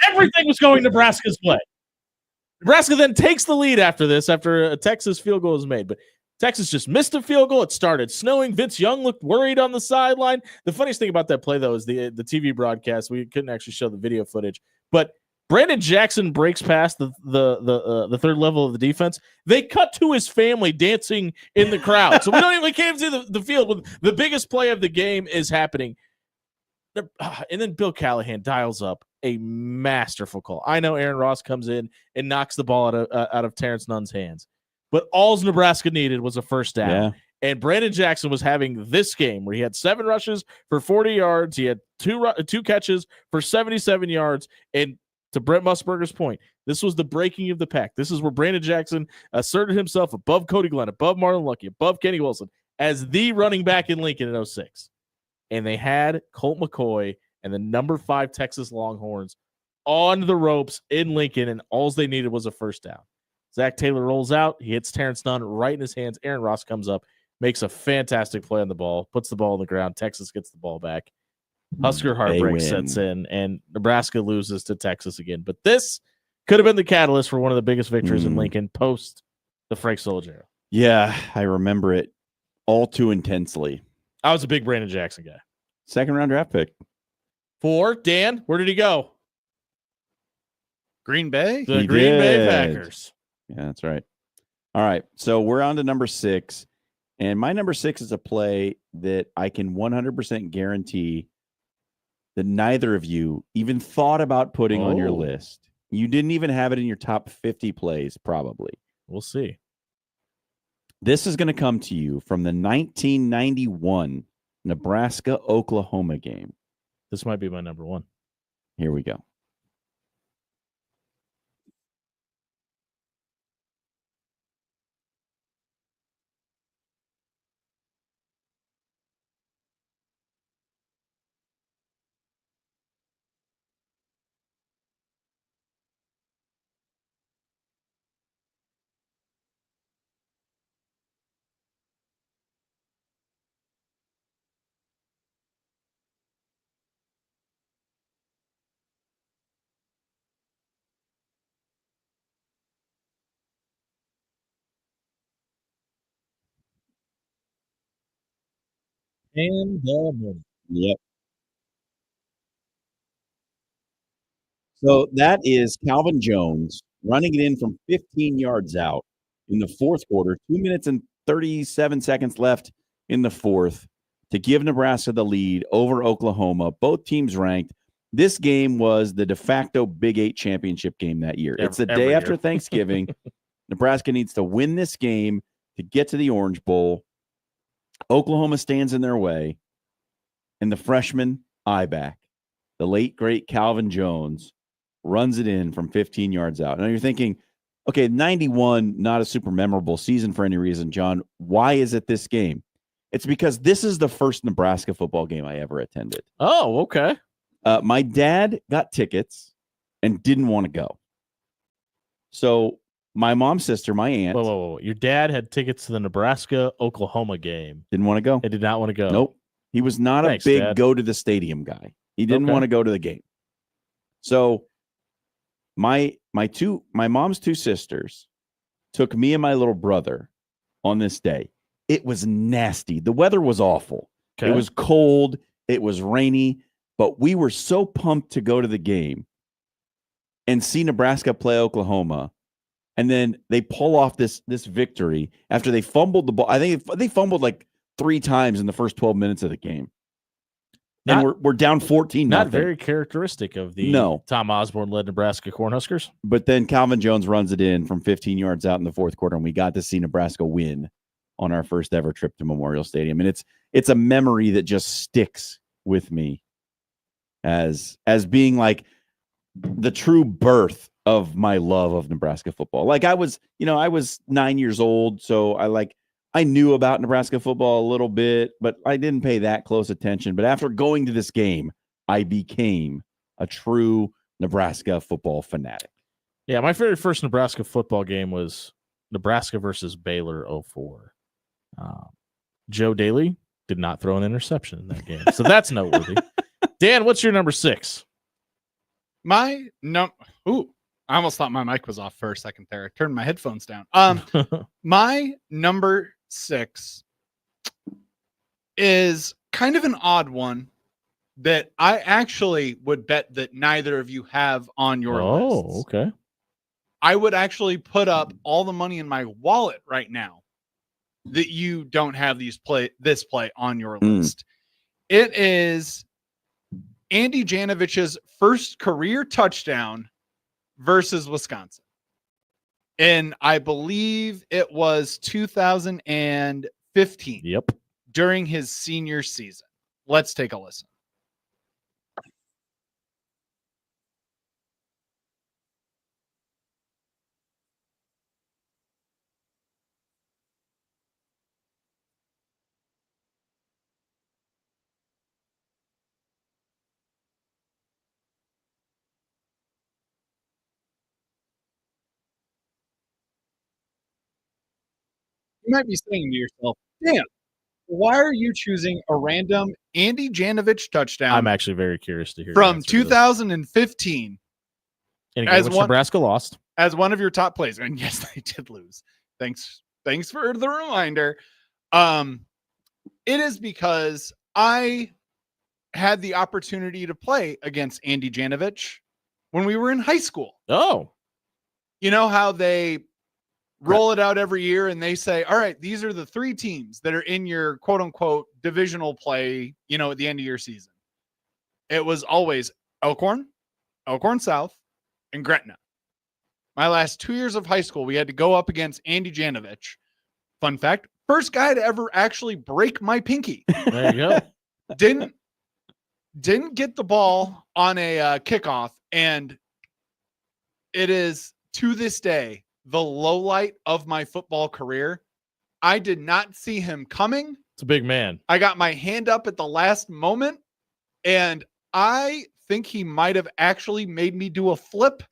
Everything was going Nebraska's way. Nebraska then takes the lead after this, after a Texas field goal is made. But Texas just missed a field goal. It started snowing. Vince Young looked worried on the sideline. The funniest thing about that play, though, is the TV broadcast. We couldn't actually show the video footage. But Brandon Jackson breaks past the third level of the defense. They cut to his family dancing in the crowd. So we can't see the field. The biggest play of the game is happening. And then Bill Callahan dials up a masterful call. I know Aaron Ross comes in and knocks the ball out of Terrence Nunn's hands, but all Nebraska needed was a first down. Yeah. And Brandon Jackson was having this game where he had 7 rushes for 40 yards. He had two catches for 77 yards. And to Brent Musburger's point, this was the breaking of the pack. This is where Brandon Jackson asserted himself above Cody Glenn, above Marlon Lucky, above Kenny Wilson as the running back in Lincoln in 06. And they had Colt McCoy and the number 5 Texas Longhorns on the ropes in Lincoln, and all they needed was a first down. Zach Taylor rolls out. He hits Terrence Nunn right in his hands. Aaron Ross comes up, makes a fantastic play on the ball, puts the ball on the ground. Texas gets the ball back. Husker heartbreak sets in, and Nebraska loses to Texas again. But this could have been the catalyst for one of the biggest victories in Lincoln post the Frank Solich. Yeah, I remember it all too intensely. I was a big Brandon Jackson guy. 2nd round draft pick. 4, Dan, where did he go? Green Bay? The Green Bay Packers. Yeah, that's right. All right, so we're on to number 6. And my number 6 is a play that I can 100% guarantee that neither of you even thought about putting on your list. You didn't even have it in your top 50 plays, probably. We'll see. This is going to come to you from the 1991 Nebraska-Oklahoma game. This might be my number 1. Here we go. And the money. Yep. So that is Calvin Jones running it in from 15 yards out in the fourth quarter, 2 minutes and 37 seconds left in the fourth to give Nebraska the lead over Oklahoma. Both teams ranked. This game was the de facto Big 8 championship game that year. It's the day after Thanksgiving. Nebraska needs to win this game to get to the Orange Bowl. Oklahoma stands in their way, and the freshman I-back, the late, great Calvin Jones, runs it in from 15 yards out. Now you're thinking, okay, 91, not a super memorable season for any reason, John. Why is it this game? It's because this is the first Nebraska football game I ever attended. Oh, okay. My dad got tickets and didn't want to go. So my mom's sister, my aunt. Whoa. Your dad had tickets to the Nebraska-Oklahoma game. Didn't want to go. He did not want to go. Nope. He was not a big Dad. Go to the stadium guy. He didn't want to go to the game. So my mom's two sisters took me and my little brother on this day. It was nasty. The weather was awful. Okay. It was cold. It was rainy, but we were so pumped to go to the game and see Nebraska play Oklahoma. And then they pull off this victory after they fumbled the ball. I think they fumbled like 3 times in the first 12 minutes of the game. And we're down 14. Not very characteristic of the Tom Osborne-led Nebraska Cornhuskers. But then Calvin Jones runs it in from 15 yards out in the fourth quarter, and we got to see Nebraska win on our first ever trip to Memorial Stadium. And it's a memory that just sticks with me as being like the true birth of my love of Nebraska football. Like I was 9 years old, so I knew about Nebraska football a little bit, but I didn't pay that close attention. But after going to this game, I became a true Nebraska football fanatic. Yeah, my very first Nebraska football game was Nebraska versus Baylor 04. Joe Daly did not throw an interception in that game, so that's noteworthy. Dan, what's your number 6? I almost thought my mic was off for a second there. I turned my headphones down. My number 6 is kind of an odd one that I actually would bet that neither of you have on your list. Oh, okay. I would actually put up all the money in my wallet right now that you don't have this play on your list. It is Andy Janovich's first career touchdown versus Wisconsin. And I believe it was 2015. Yep. During his senior season. Let's take a listen. You might be saying to yourself, damn, why are you choosing a random Andy Janovich touchdown? I'm actually very curious to hear from 2015. As Nebraska lost. As one of your top plays. And yes, they did lose. Thanks for the reminder. It is because I had the opportunity to play against Andy Janovich when we were in high school. Oh. You know how they roll it out every year and they say, all right, these are the 3 teams that are in your quote unquote divisional play, at the end of your season. It was always Elkhorn South, and Gretna. My last 2 years of high school, we had to go up against Andy Janovich. Fun fact, first guy to ever actually break my pinky. There you go. Didn't get the ball on a kickoff, and it is to this day the low light of my football career. I did not see him coming. It's a big man. I got my hand up at the last moment, and I think he might have actually made me do a flip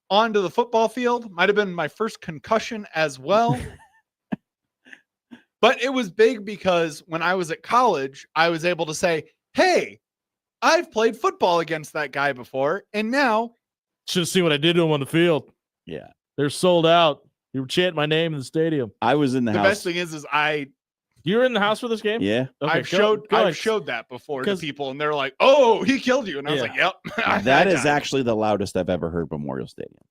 onto the football field. Might have been my first concussion as well. But it was big because when I was at college, I was able to say, hey, I've played football against that guy before, and now should have seen what I did to him on the field. Yeah. They're sold out. You were chanting my name in the stadium. I was in the house. Best thing is I You were in the house for this game? Yeah. Okay, I've showed that before to people, and they're like, "Oh, he killed you," and I was like, "Yep." That is actually the loudest I've ever heard Memorial Stadium.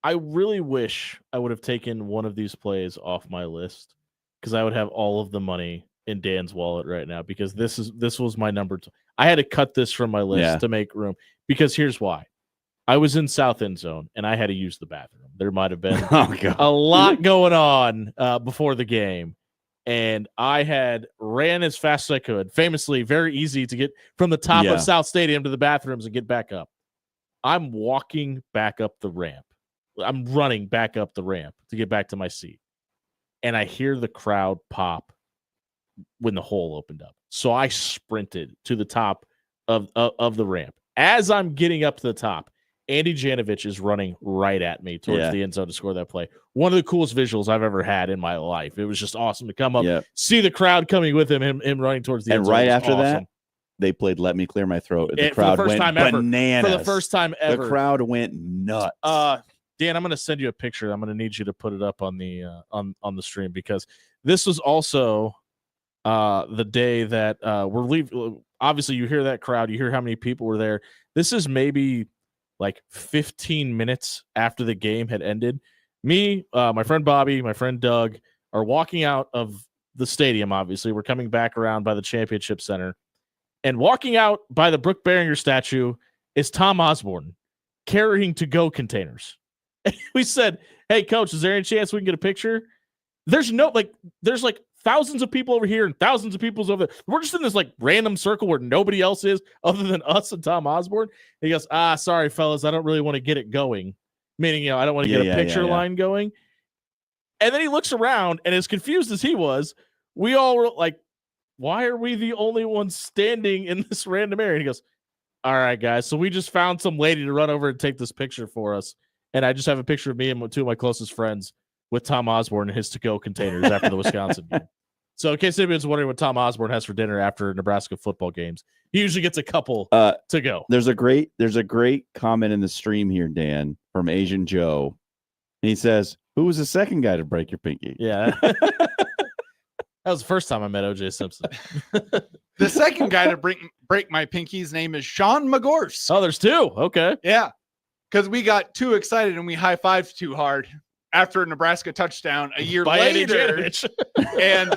I really wish I would have taken one of these plays off my list because I would have all of the money in Dan's wallet right now because this was my number two. I had to cut this from my list to make room because here's why. I was in South End Zone and I had to use the bathroom. There might have been a lot going on before the game. And I had ran as fast as I could. Famously, very easy to get from the top of South Stadium to the bathrooms and get back up. I'm walking back up the ramp. I'm running back up the ramp to get back to my seat. And I hear the crowd pop when the hole opened up. So I sprinted to the top of the ramp. As I'm getting up to the top, Andy Janovich is running right at me towards the end zone to score that play. One of the coolest visuals I've ever had in my life. It was just awesome to come up, see the crowd coming with him running towards the end zone. And right after that, they played "Let Me Clear My Throat." And the crowd went bananas. For the first time ever. The crowd went nuts. Dan, I'm going to send you a picture. I'm going to need you to put it up on the on the stream because this was also the day that we're leaving. Obviously, you hear that crowd. You hear how many people were there. This is maybe like 15 minutes after the game had ended. Me, my friend Bobby, my friend Doug are walking out of the stadium. Obviously, we're coming back around by the Championship Center. And walking out by the Brooke Berringer statue is Tom Osborne carrying to-go containers. We said, "Hey, coach, is there any chance we can get a picture?" There's like thousands of people over here and thousands of people over there. We're just in this like random circle where nobody else is other than us and Tom Osborne. And he goes, sorry, fellas, I don't really want to get it going. Meaning, I don't want to get a picture line going. And then he looks around and as confused as he was, we all were like, why are we the only ones standing in this random area? And he goes, all right, guys. So we just found some lady to run over and take this picture for us. And I just have a picture of me and two of my closest friends with Tom Osborne and his to-go containers after the Wisconsin game. So in case anyone's wondering what Tom Osborne has for dinner after Nebraska football games, he usually gets a couple to go. There's a great comment in the stream here, Dan, from Asian Joe. And he says, "Who was the second guy to break your pinky?" Yeah. That was the first time I met OJ Simpson. The second guy to break my pinky's name is Sean McGorse. Oh, there's two. Okay. Yeah. Because we got too excited and we high-fived too hard after a Nebraska touchdown a year later and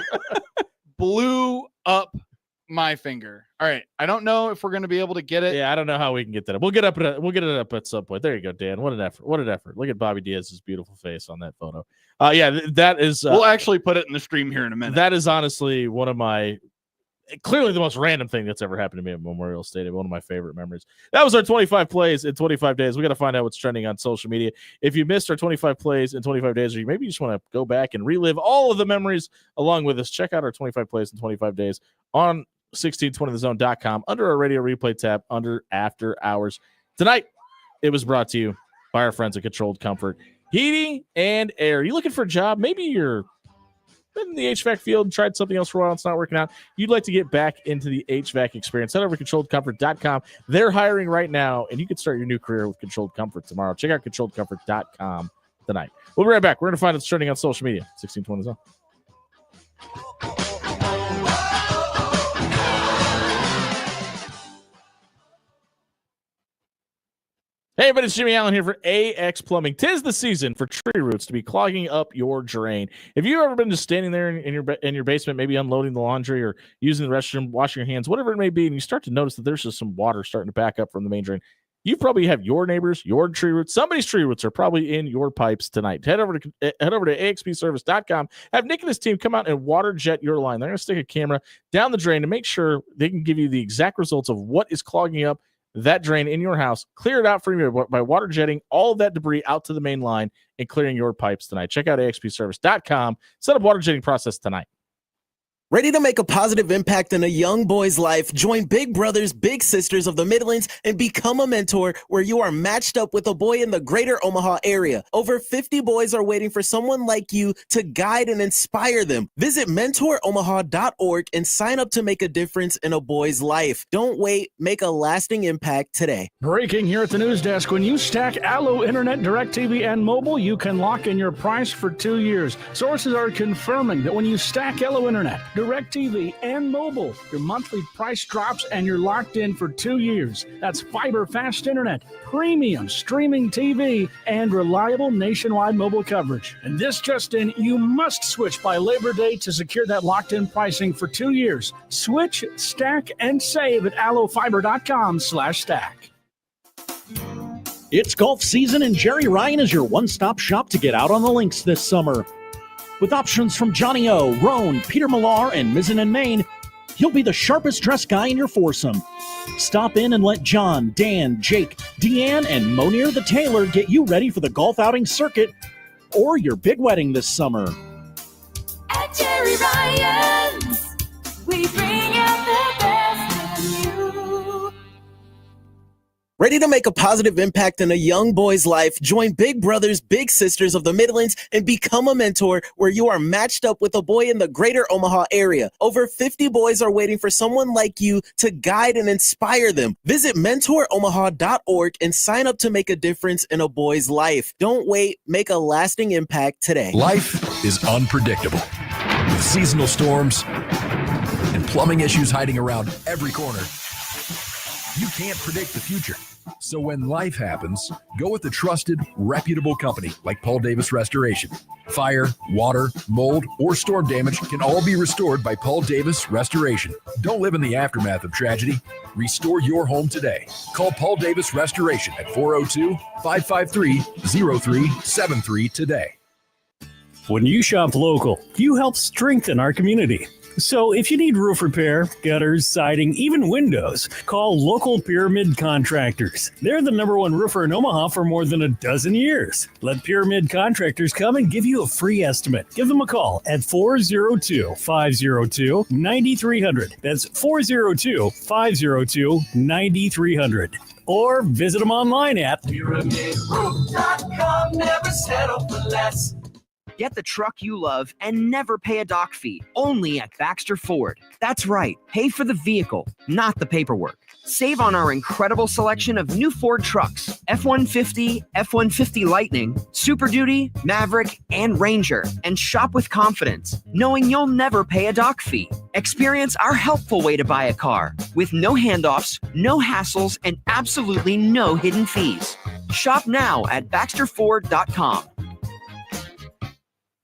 blew up my finger. All right. I don't know if we're going to be able to get it. Yeah, I don't know how we can get that up. We'll get it up at some point. There you go, Dan. What an effort. What an effort. Look at Bobby Diaz's beautiful face on that photo. That is we'll actually put it in the stream here in a minute. That is honestly one of my clearly the most random thing that's ever happened to me at Memorial Stadium. One of my favorite memories. That was our 25 plays in 25 days. We got to find out what's trending on social media. If you missed our 25 plays in 25 days, or maybe you just want to go back and relive all of the memories along with us, check out our 25 plays in 25 dadays on 1620thezone.com under our radio replay tab under After Hours. Tonight, it was brought to you by our friends at Controlled Comfort Heating and Air. You looking for a job? Maybe you're been in the HVAC field and tried something else for a while. It's not working out. You'd like to get back into the HVAC experience. Head over to ControlledComfort.com. They're hiring right now, and you can start your new career with Controlled Comfort tomorrow. Check out ControlledComfort.com tonight. We'll be right back. We're going to find what's trending on social media. 1620 Zone. Hey, everybody, it's Jimmy Allen here for AX Plumbing. 'Tis the season for tree roots to be clogging up your drain. If you've ever been just standing there in your basement, maybe unloading the laundry or using the restroom, washing your hands, whatever it may be, and you start to notice that there's just some water starting to back up from the main drain, you probably have your neighbors, your tree roots, somebody's tree roots are probably in your pipes tonight. Head over to axpservice.com. Have Nick and his team come out and water jet your line. They're going to stick a camera down the drain to make sure they can give you the exact results of what is clogging up that drain in your house, clear it out for you by water jetting all of that debris out to the main line and clearing your pipes tonight. Check out axpservice.com. Set up water jetting process tonight. Ready to make a positive impact in a young boy's life? Join Big Brothers Big Sisters of the Midlands and become a mentor where you are matched up with a boy in the greater Omaha area. Over 50 boys are waiting for someone like you to guide and inspire them. Visit mentoromaha.org and sign up to make a difference in a boy's life. Don't wait. Make a lasting impact today. Breaking here at the news desk. When you stack Allo Internet, DirecTV, and mobile, you can lock in your price for 2 years. Sources are confirming that when you stack Allo Internet, DirecTV, and mobile, your monthly price drops and you're locked in for 2 years. That's fiber fast internet, premium streaming TV, and reliable nationwide mobile coverage. And this just in, you must switch by Labor Day to secure that locked-in pricing for 2 years. Switch, stack, and save at allofiber.com/stack. It's golf season, and Jerry Ryan is your one-stop shop to get out on the links this summer. With options from Johnny O, Roan, Peter Millar, and Mizzen and Main, he'll be the sharpest dressed guy in your foursome. Stop in and let John, Dan, Jake, Deanne, and Monier the Tailor get you ready for the golf outing circuit or your big wedding this summer. At Jerry Ryan's, we bring out the best in you. Ready to make a positive impact in a young boy's life? Join Big Brothers Big Sisters of the Midlands and become a mentor where you are matched up with a boy in the greater Omaha area. Over 50 boys are waiting for someone like you to guide and inspire them. Visit mentoromaha.org and sign up to make a difference in a boy's life. Don't wait. Make a lasting impact today. Life is unpredictable, with seasonal storms and plumbing issues hiding around every corner. You can't predict the future. So when life happens, go with a trusted, reputable company like Paul Davis Restoration. Fire, water, mold, or storm damage can all be restored by Paul Davis Restoration. Don't live in the aftermath of tragedy. Restore your home today. Call Paul Davis Restoration at 402-553-0373 today. When you shop local, you help strengthen our community. So if you need roof repair, gutters, siding, even windows, call local Pyramid Contractors. They're the #1 roofer in Omaha for more than a dozen years. Let Pyramid Contractors come and give you a free estimate. Give them a call at 402-502-9300. That's 402-502-9300. Or visit them online at PyramidRoof.com. Never settle for less. Get the truck you love and never pay a dock fee, only at Baxter Ford. That's right, pay for the vehicle, not the paperwork. Save on our incredible selection of new Ford trucks, F-150, F-150 Lightning, Super Duty, Maverick, and Ranger, and shop with confidence, knowing you'll never pay a dock fee. Experience our helpful way to buy a car, with no handoffs, no hassles, and absolutely no hidden fees. Shop now at BaxterFord.com.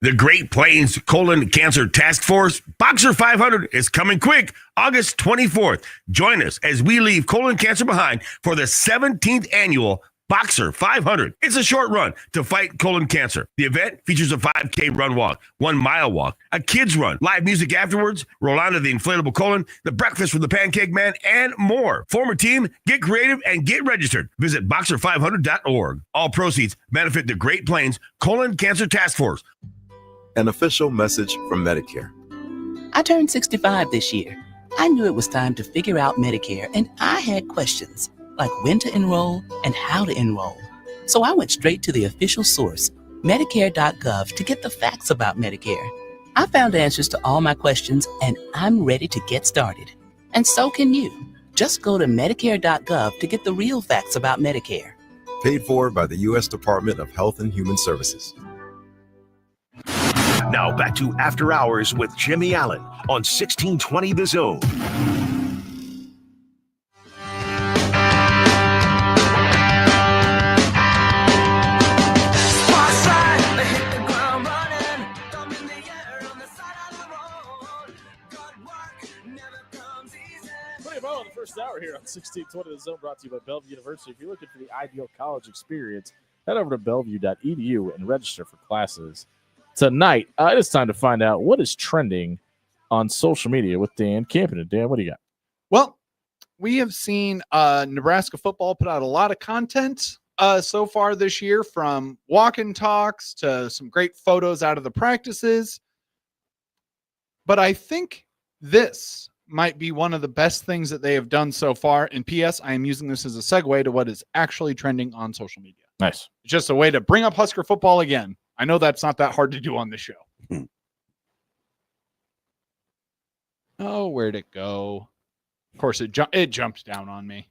The Great Plains Colon Cancer Task Force Boxer 500 is coming quick, August 24th. Join us as we leave colon cancer behind for the 17th annual Boxer 500. It's a short run to fight colon cancer. The event features a 5K run walk, 1 mile walk, a kids run, live music afterwards, roll onto the inflatable colon, the breakfast with the Pancake Man, and more. Form a team, get creative, and get registered. Visit boxer500.org. All proceeds benefit the Great Plains Colon Cancer Task Force. An official message from Medicare. I turned 65 this year. I knew it was time to figure out Medicare, and I had questions like when to enroll and how to enroll. So I went straight to the official source, Medicare.gov, to get the facts about Medicare. I found answers to all my questions, and I'm ready to get started. And so can you. Just go to Medicare.gov to get the real facts about Medicare. Paid for by the U.S. Department of Health and Human Services. Now back to After Hours with Jimmy Allen on 1620 The Zone. The first hour here on 1620 The Zone, brought to you by Bellevue University. If you're looking for the ideal college experience, head over to bellevue.edu and register for classes. Tonight, it is time to find out what is trending on social media with Dan Campion. Dan, what do you got? Well, we have seen Nebraska football put out a lot of content so far this year, from walk and talks to some great photos out of the practices. But I think this might be one of the best things that they have done so far. And P.S. I am using this as a segue to what is actually trending on social media. Nice. It's just a way to bring up Husker football again. I know that's not that hard to do on this show. Oh, where'd it go? Of course, it jumped down on me.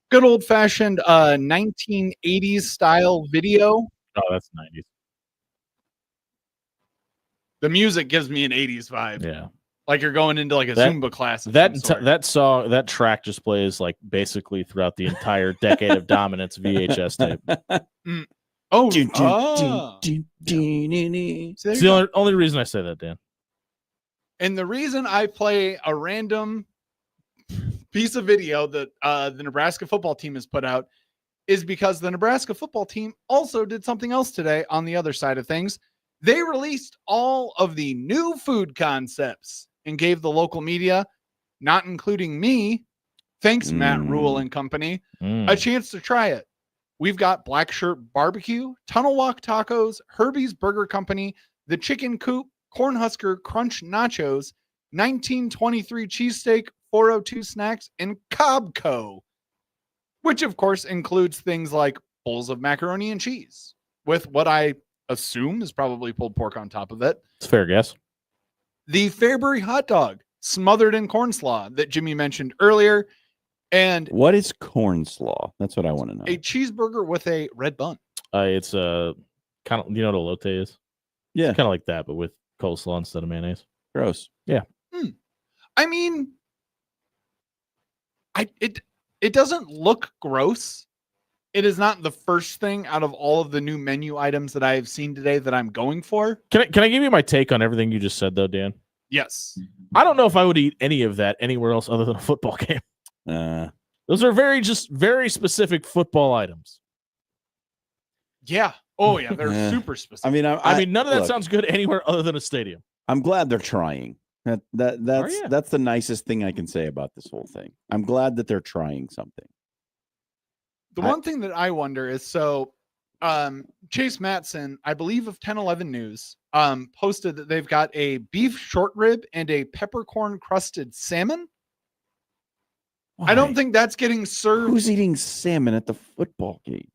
Good old fashioned 1980s style video. Oh, that's 90s. The music gives me an 80s vibe. Yeah. Like you're going into like a Zumba class. of That some sort. that track just plays like basically throughout the entire decade of dominance VHS tape. Oh, It's the only reason I say that, Dan. And the reason I play a random piece of video that the Nebraska football team has put out is because the Nebraska football team also did something else today on the other side of things. They released all of the new food concepts and gave the local media, not including me, thanks Matt Rule and company, a chance to try it. We've got Black Shirt Barbecue, Tunnel Walk Tacos, Herbie's Burger Company, the Chicken Coop, Cornhusker Crunch Nachos, 1923 Cheesesteak, 402 Snacks, and Cobco, which of course includes things like bowls of macaroni and cheese with what I assume is probably pulled pork on top of it. It's a fair guess. The Fairbury hot dog smothered in corn slaw that Jimmy mentioned earlier. And what is corn slaw? That's what I want to know. A cheeseburger with a red bun. It's a kind of, you know what a elote is? Yeah. Kind of like that, but with coleslaw instead of mayonnaise. Gross. Yeah. I mean, it doesn't look gross. It is not the first thing out of all of the new menu items that I have seen today that I'm going for. Can I give you my take on everything you just said, though, Dan? Yes. I don't know if I would eat any of that anywhere else other than a football game. Those are very specific football items. Yeah. Oh, yeah. They're super specific. I mean, none of that look, sounds good anywhere other than a stadium. I'm glad they're trying. That's the nicest thing I can say about this whole thing. I'm glad that they're trying something. The one thing that I wonder is, so Chase Matson, I believe of 1011 News, posted that they've got a beef short rib and a peppercorn crusted salmon. I don't think that's getting served. Who's eating salmon at the football game?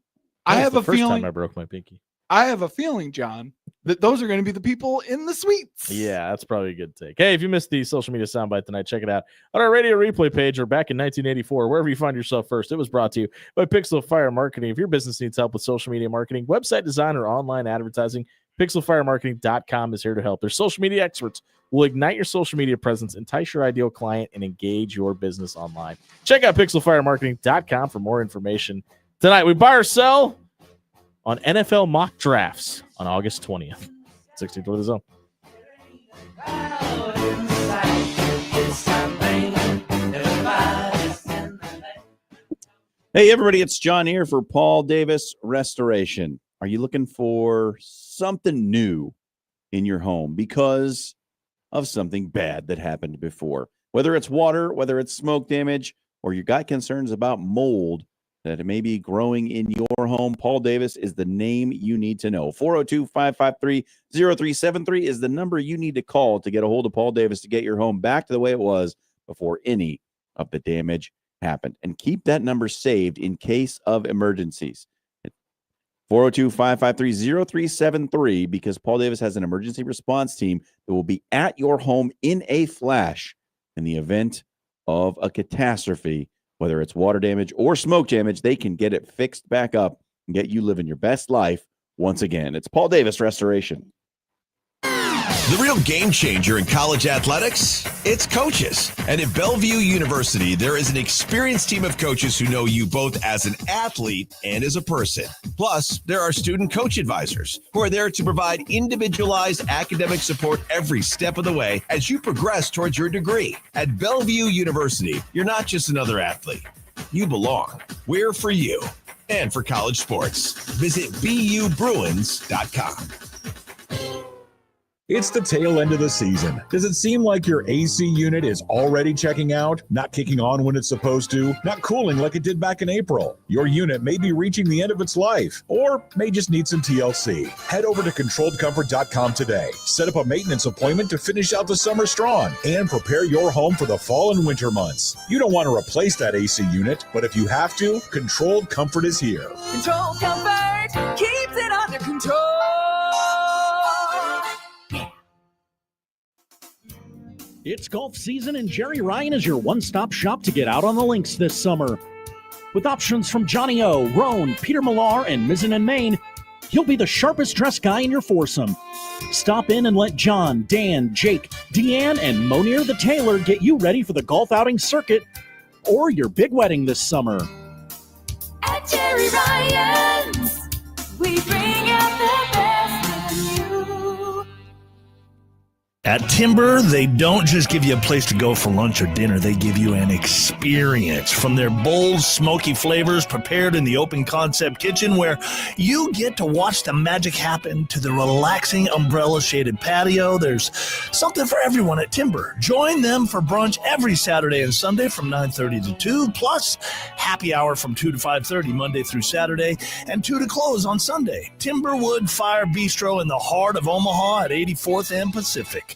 I have a first feeling time I broke my pinky. I have a feeling, John, that those are going to be the people in the suites. Yeah, that's probably a good take. Hey, if you missed the social media soundbite tonight, check it out on our radio replay page or back in 1984, wherever you find yourself first. It was brought to you by Pixel Fire Marketing. If your business needs help with social media marketing, website design, or online advertising, pixelfiremarketing.com is here to help. Their social media experts will ignite your social media presence, entice your ideal client, and engage your business online. Check out pixelfiremarketing.com for more information. Tonight, we buy or sell on NFL mock drafts on August 20th. 16th of the zone. Hey, everybody, it's John here for Paul Davis Restoration. Are you looking for something new in your home because of something bad that happened before? Whether it's water, whether it's smoke damage, or you got concerns about mold that it may be growing in your home, Paul Davis is the name you need to know. 402-553-0373 is the number you need to call to get a hold of Paul Davis to get your home back to the way it was before any of the damage happened. And keep that number saved in case of emergencies. 402-553-0373 because Paul Davis has an emergency response team that will be at your home in a flash in the event of a catastrophe. Whether it's water damage or smoke damage, they can get it fixed back up and get you living your best life once again. It's Paul Davis Restoration. The real game changer in college athletics, it's coaches. And at Bellevue University, there is an experienced team of coaches who know you both as an athlete and as a person. Plus, there are student coach advisors who are there to provide individualized academic support every step of the way as you progress towards your degree. At Bellevue University, you're not just another athlete. You belong. We're for you and for college sports. Visit BUBruins.com. It's the tail end of the season. Does it seem like your AC unit is already checking out, not kicking on when it's supposed to, not cooling like it did back in April? Your unit may be reaching the end of its life, or may just need some TLC. Head over to ControlledComfort.com today. Set up a maintenance appointment to finish out the summer strong and prepare your home for the fall and winter months. You don't want to replace that AC unit, but if you have to, Controlled Comfort is here. Control Comfort keeps it under control. It's golf season, and Jerry Ryan is your one-stop shop to get out on the links this summer. With options from Johnny O, Roan, Peter Millar, and Mizzen and Main, he'll be the sharpest dressed guy in your foursome. Stop in and let John, Dan, Jake, Deanne, and Monir the Tailor get you ready for the golf outing circuit or your big wedding this summer. At Jerry Ryan's, we bring out the best in you. At Timber, they don't just give you a place to go for lunch or dinner. They give you an experience. From their bold, smoky flavors prepared in the open concept kitchen where you get to watch the magic happen to the relaxing umbrella-shaded patio. There's something for everyone at Timber. Join them for brunch every Saturday and Sunday from 9:30 to 2, plus happy hour from 2 to 5:30 Monday through Saturday, and 2 to close on Sunday. Timberwood Fire Bistro in the heart of Omaha at 84th and Pacific.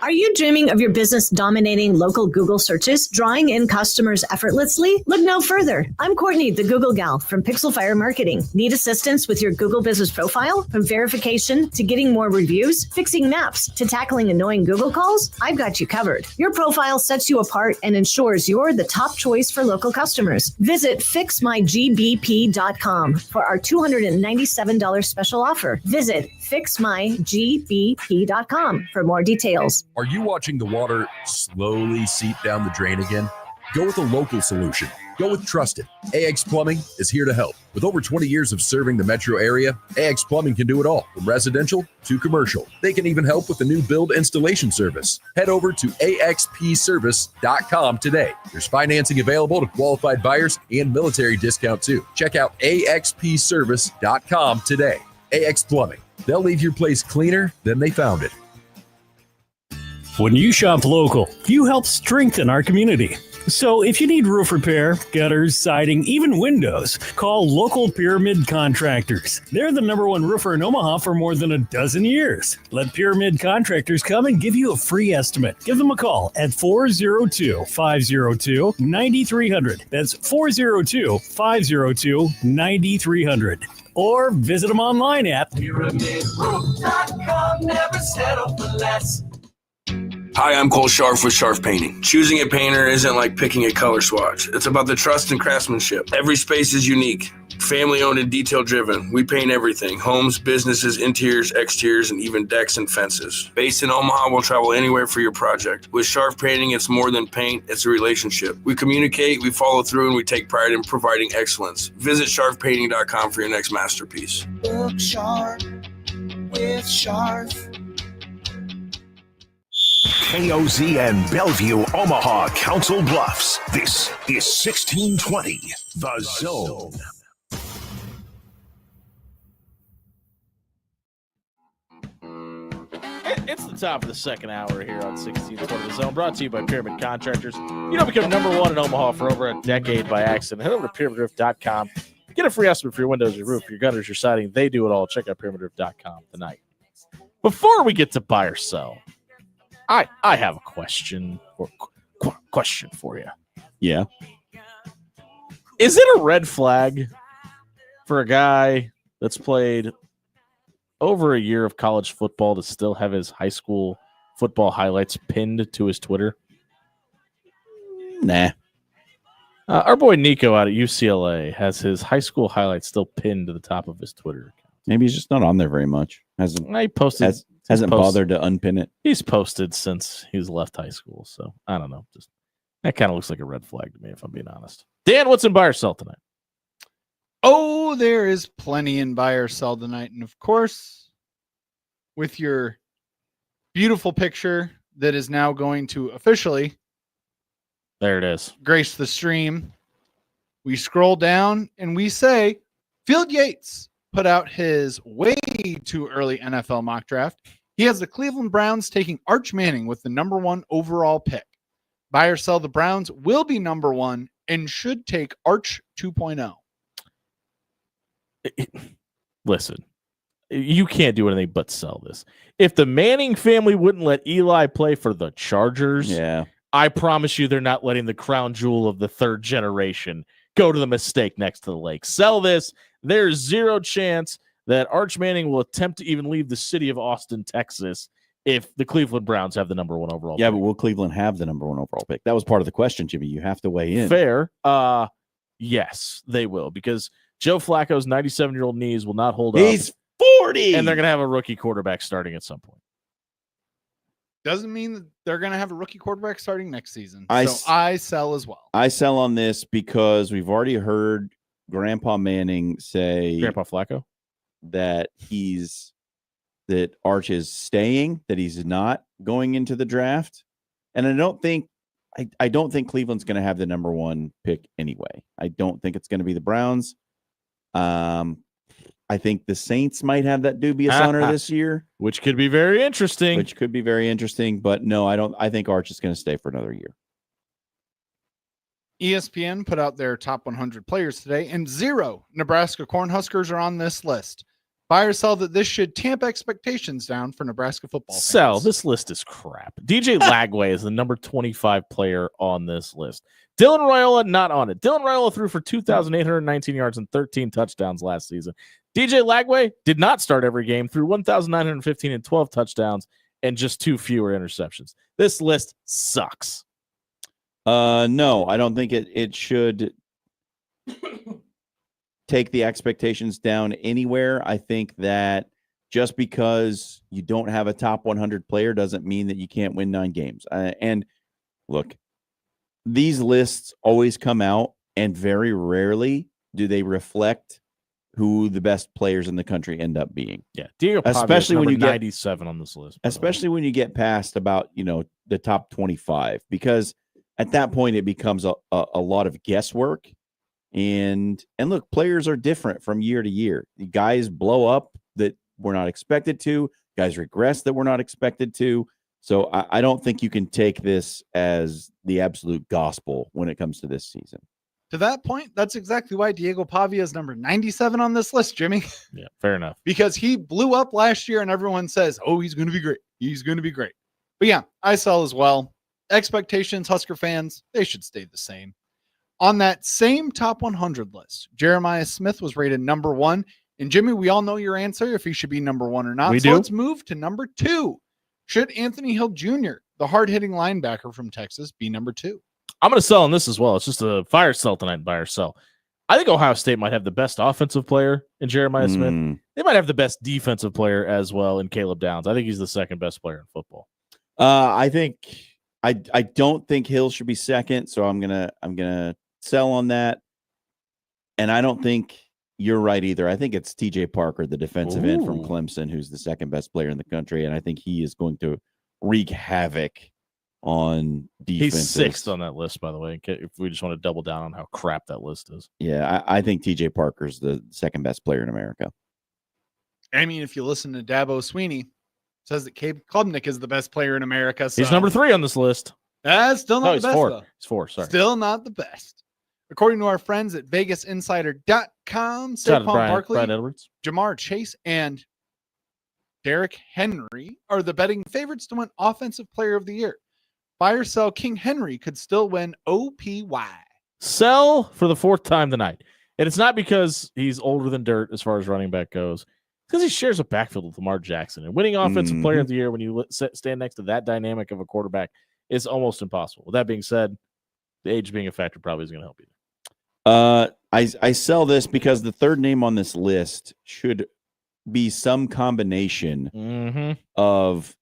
Are you dreaming of your business dominating local Google searches, drawing in customers effortlessly? Look no further. I'm Courtney, the Google gal from Pixel Fire Marketing. Need assistance with your Google business profile? From verification to getting more reviews, fixing maps to tackling annoying Google calls? I've got you covered. Your profile sets you apart and ensures you're the top choice for local customers. Visit fixmygbp.com for our $297 special offer. Visit fixmygbp.com for more details. Are you watching the water slowly seep down the drain again? Go with a local solution. Go with Trusted. AX Plumbing is here to help. With over 20 years of serving the metro area, AX Plumbing can do it all, from residential to commercial. They can even help with the new build installation service. Head over to axpservice.com today. There's financing available to qualified buyers and military discount too. Check out axpservice.com today. AX Plumbing. They'll leave your place cleaner than they found it. When you shop local, you help strengthen our community. So if you need roof repair, gutters, siding, even windows, call local Pyramid Contractors. They're the #1 roofer in Omaha for more than a dozen years. Let Pyramid Contractors come and give you a free estimate. Give them a call at 402-502-9300. That's 402-502-9300. Or visit them online at PyramidRoof.com. Never settle for less. Hi, I'm Cole Scharf with Scharf Painting. Choosing a painter isn't like picking a color swatch. It's about the trust and craftsmanship. Every space is unique. Family owned and detail driven. We paint everything. Homes, businesses, interiors, exteriors, and even decks and fences. Based in Omaha, we'll travel anywhere for your project. With Scharf Painting, it's more than paint, it's a relationship. We communicate, we follow through, and we take pride in providing excellence. Visit ScharfPainting.com for your next masterpiece. Look sharp with Scharf. KOZ and Bellevue, Omaha, Council Bluffs. This is 1620, The Zone. It's the top of the second hour here on 1620 The Zone, brought to you by Pyramid Contractors. You know, become #1 in Omaha for over a decade by accident. Head over to pyramidroof.com. Get a free estimate for your windows, your roof, your gutters, your siding. They do it all. Check out pyramidroof.com tonight. Before we get to buy or sell, I have a question for you. Yeah. Is it a red flag for a guy that's played over a year of college football to still have his high school football highlights pinned to his Twitter? Nah. Our boy Nico out at UCLA has his high school highlights still pinned to the top of his Twitter account. Maybe he's just not on there very much. Hasn't I posted hasn't bothered to unpin it. He's posted since he's left high school, so I don't know. Just that kind of looks like a red flag to me, if I'm being honest. Dan, what's in buy or sell tonight? Oh, there is plenty in buy or sell tonight. And of course, with your beautiful picture that is now going to officially there it is, grace the stream, we scroll down and we say Field Yates put out his way too early NFL mock draft. He has the Cleveland Browns taking Arch Manning with the number 1 overall pick. Buy or sell, the Browns will be number 1 and should take Arch 2.0. Listen, you can't do anything but sell this. If the Manning family wouldn't let Eli play for the Chargers, I promise you they're not letting the crown jewel of the third generation go to the mistake next to the lake. Sell this. There's zero chance that Arch Manning will attempt to even leave the city of Austin, Texas, if the Cleveland Browns have the number 1 overall pick. But will Cleveland have the number 1 overall pick? That was part of the question, Jimmy. You have to weigh in. Fair. Yes, they will, because Joe Flacco's 97-year-old knees will not hold up. He's 40! And they're going to have a rookie quarterback starting at some point. Doesn't mean that they're going to have a rookie quarterback starting next season. I sell as well. I sell on this because we've already heard Grandpa Manning say Grandpa Flacco that Arch is staying, that he's not going into the draft. And I don't think Cleveland's going to have the number 1 pick anyway. I don't think it's going to be the Browns. I think the Saints might have that dubious honor this year, which could be very interesting. But no, I don't. I think Arch is going to stay for another year. ESPN put out their top 100 players today, and 0 Nebraska Cornhuskers are on this list. Buy or sell that this should tamp expectations down for Nebraska football fans. Sell. This list is crap. DJ Lagway is the number 25 player on this list. Dylan Raiola, not on it. Dylan Raiola threw for 2,819 yards and 13 touchdowns last season. DJ Lagway did not start every game, threw 1,915 and 12 touchdowns and just 2 fewer interceptions. This list sucks. No, I don't think it should take the expectations down anywhere. I think that just because you don't have a top 100 player doesn't mean that you can't win 9 games. And look, these lists always come out, and very rarely do they reflect who the best players in the country end up being. Yeah, Diego Pavia, especially when you get 97 on this list. Especially when you get past about the top 25, because at that point it becomes a lot of guesswork. And look, players are different from year to year. Guys blow up that we're not expected to. Guys regress that we're not expected to. So I don't think you can take this as the absolute gospel when it comes to this season. To that point, that's exactly why Diego Pavia is number 97 on this list, Jimmy. Yeah, fair enough. Because he blew up last year and everyone says, oh, he's going to be great. He's going to be great. But yeah, I sell as well. Expectations, Husker fans, they should stay the same. On that same top 100 list, Jeremiah Smith was rated number 1. And Jimmy, we all know your answer if he should be number 1 or not. We do. Let's move to number 2. Should Anthony Hill Jr., the hard-hitting linebacker from Texas, be number 2? I'm going to sell on this as well. It's just a fire sell tonight, buy or sell. I think Ohio State might have the best offensive player in Jeremiah Smith. They might have the best defensive player as well in Caleb Downs. I think he's the second best player in football. I don't think Hill should be second, so I'm gonna sell on that. And I don't think you're right either. I think it's TJ Parker, the defensive end from Clemson, who's the second best player in the country, and I think he is going to wreak havoc on defense. He's 6th on that list, by the way, if we just want to double down on how crap that list is. Yeah, I think TJ Parker's the second best player in America. I mean, if you listen to Dabo Sweeney, says that Cade Klubnik is the best player in America. So he's number 3 on this list. That's still not the best, 4. though. He's 4, sorry. Still not the best. According to our friends at VegasInsider.com, Saquon Barkley, Brian Edwards, Jamar Chase, and Derrick Henry are the betting favorites to win Offensive Player of the Year. Buy or sell, King Henry could still win OPY. Sell for the 4th time tonight. And it's not because he's older than dirt as far as running back goes. It's because he shares a backfield with Lamar Jackson. And winning Offensive Player of the Year when you stand next to that dynamic of a quarterback is almost impossible. With that being said, the age being a factor probably is going to help you. I sell this because the third name on this list should be some combination Mm-hmm. of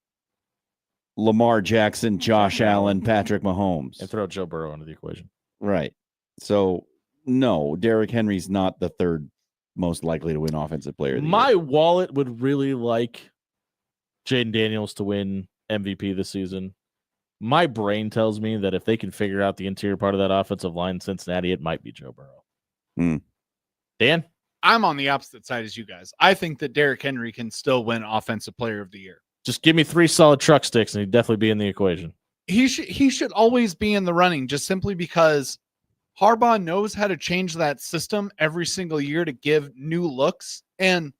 Lamar Jackson, Josh Allen, Patrick Mahomes. And throw Joe Burrow into the equation. Right. So, no, Derrick Henry's not the third most likely to win offensive player of the My year. wallet would really like Jaden Daniels to win MVP this season. My brain tells me that if they can figure out the interior part of that offensive line in Cincinnati, it might be Joe Burrow. Dan? I'm on the opposite side as you guys. I think that Derrick Henry can still win Offensive Player of the Year. Just give me 3 solid truck sticks and he'd definitely be in the equation. He should always be in the running just simply because Harbaugh knows how to change that system every single year to give new looks. And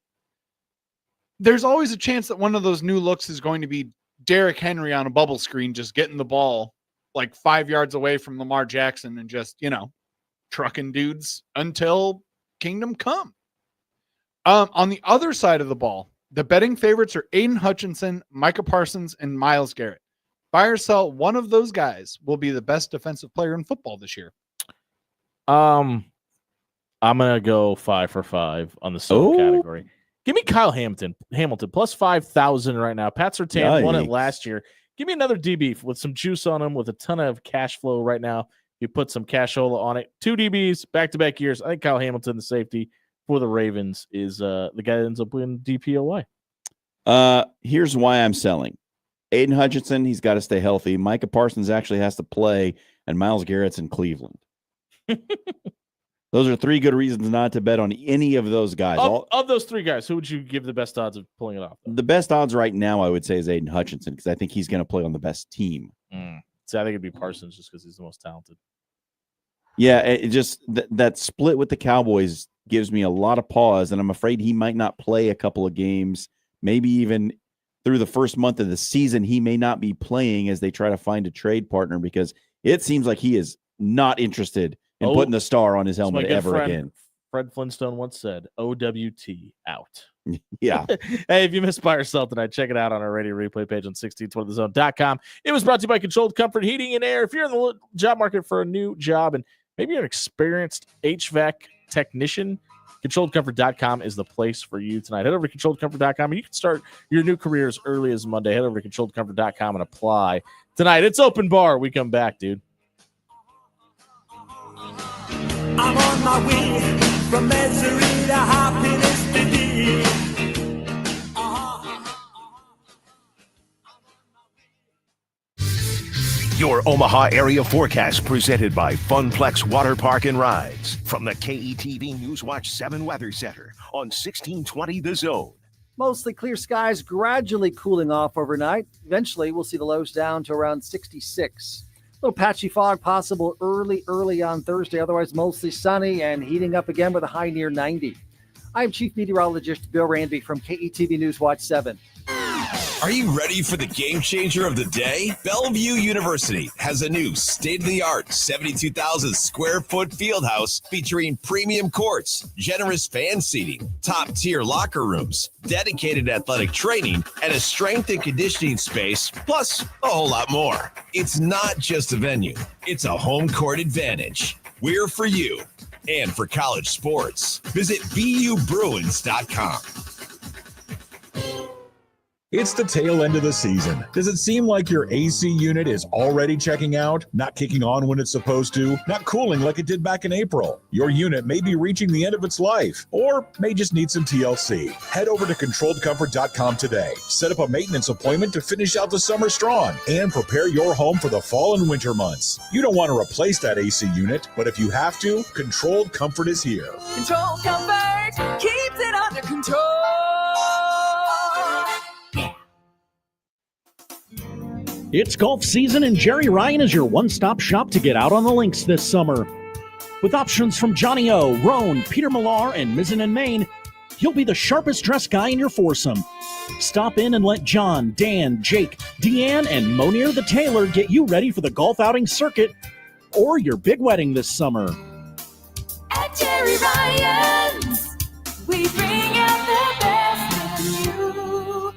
there's always a chance that one of those new looks is going to be Derrick Henry on a bubble screen, just getting the ball like 5 yards away from Lamar Jackson and just, trucking dudes until kingdom come. On the other side of the ball, the betting favorites are Aiden Hutchinson, Micah Parsons, and Myles Garrett. Buy or sell, one of those guys will be the best defensive player in football this year. I'm gonna go 5 for 5 on the solo category. Give me Kyle Hamilton plus 5,000 right now. Pat Surtain won it last year. Give me another DB with some juice on him, with a ton of cash flow right now. You put some cashola on it. 2 DBs back-to-back years. I think Kyle Hamilton, the safety for the Ravens, is the guy that ends up winning DPOY. Here's why I'm selling. Aiden Hutchinson, he's got to stay healthy. Micah Parsons actually has to play, and Myles Garrett's in Cleveland. Those are 3 good reasons not to bet on any of those guys. Of those 3 guys, who would you give the best odds of pulling it off? The best odds right now, I would say, is Aiden Hutchinson, because I think he's going to play on the best team. See, I think it'd be Parsons just because he's the most talented. Yeah, it just that split with the Cowboys gives me a lot of pause, and I'm afraid he might not play a couple of games, maybe even through the first month of the season. He may not be playing as they try to find a trade partner, because it seems like he is not interested in putting the star on his helmet ever again. Fred Flintstone once said, OWT out. Yeah. Hey, if you missed Buy or Sell tonight, check it out on our radio replay page on 1620thezone.com. It was brought to you by Controlled Comfort Heating and Air. If you're in the job market for a new job and maybe you're an experienced HVAC technician, ControlledComfort.com is the place for you tonight. Head over to ControlledComfort.com and you can start your new career as early as Monday. Head over to ControlledComfort.com and apply tonight. It's open bar. We come back, dude. I'm on my way from misery to happiness today. Your Omaha area forecast presented by Funplex Water Park and Rides from the KETV Newswatch 7 Weather Center on 1620 The Zone. Mostly clear skies, gradually cooling off overnight. Eventually, we'll see the lows down to around 66. A little patchy fog possible early on Thursday. Otherwise, mostly sunny and heating up again with a high near 90. I'm Chief Meteorologist Bill Ranby from KETV Newswatch 7. Are you ready for the game changer of the day? Bellevue University has a new state-of-the-art 72,000 square foot field house featuring premium courts, generous fan seating, top-tier locker rooms, dedicated athletic training, and a strength and conditioning space, plus a whole lot more. It's not just a venue, it's a home court advantage. We're for you and for college sports. Visit BUBruins.com. It's the tail end of the season. Does it seem like your AC unit is already checking out, not kicking on when it's supposed to, not cooling like it did back in April? Your unit may be reaching the end of its life, or may just need some TLC. Head over to ControlledComfort.com today. Set up a maintenance appointment to finish out the summer strong and prepare your home for the fall and winter months. You don't want to replace that AC unit, but if you have to, Controlled Comfort is here. Controlled Comfort keeps it under control. It's golf season, and Jerry Ryan is your one-stop shop to get out on the links this summer. With options from Johnny O, Roan, Peter Millar, and Mizzen and Main, you'll be the sharpest dressed guy in your foursome. Stop in and let John, Dan, Jake, Deanne, and Monier the Tailor get you ready for the golf outing circuit or your big wedding this summer. At Jerry Ryan's, we bring out the best in you.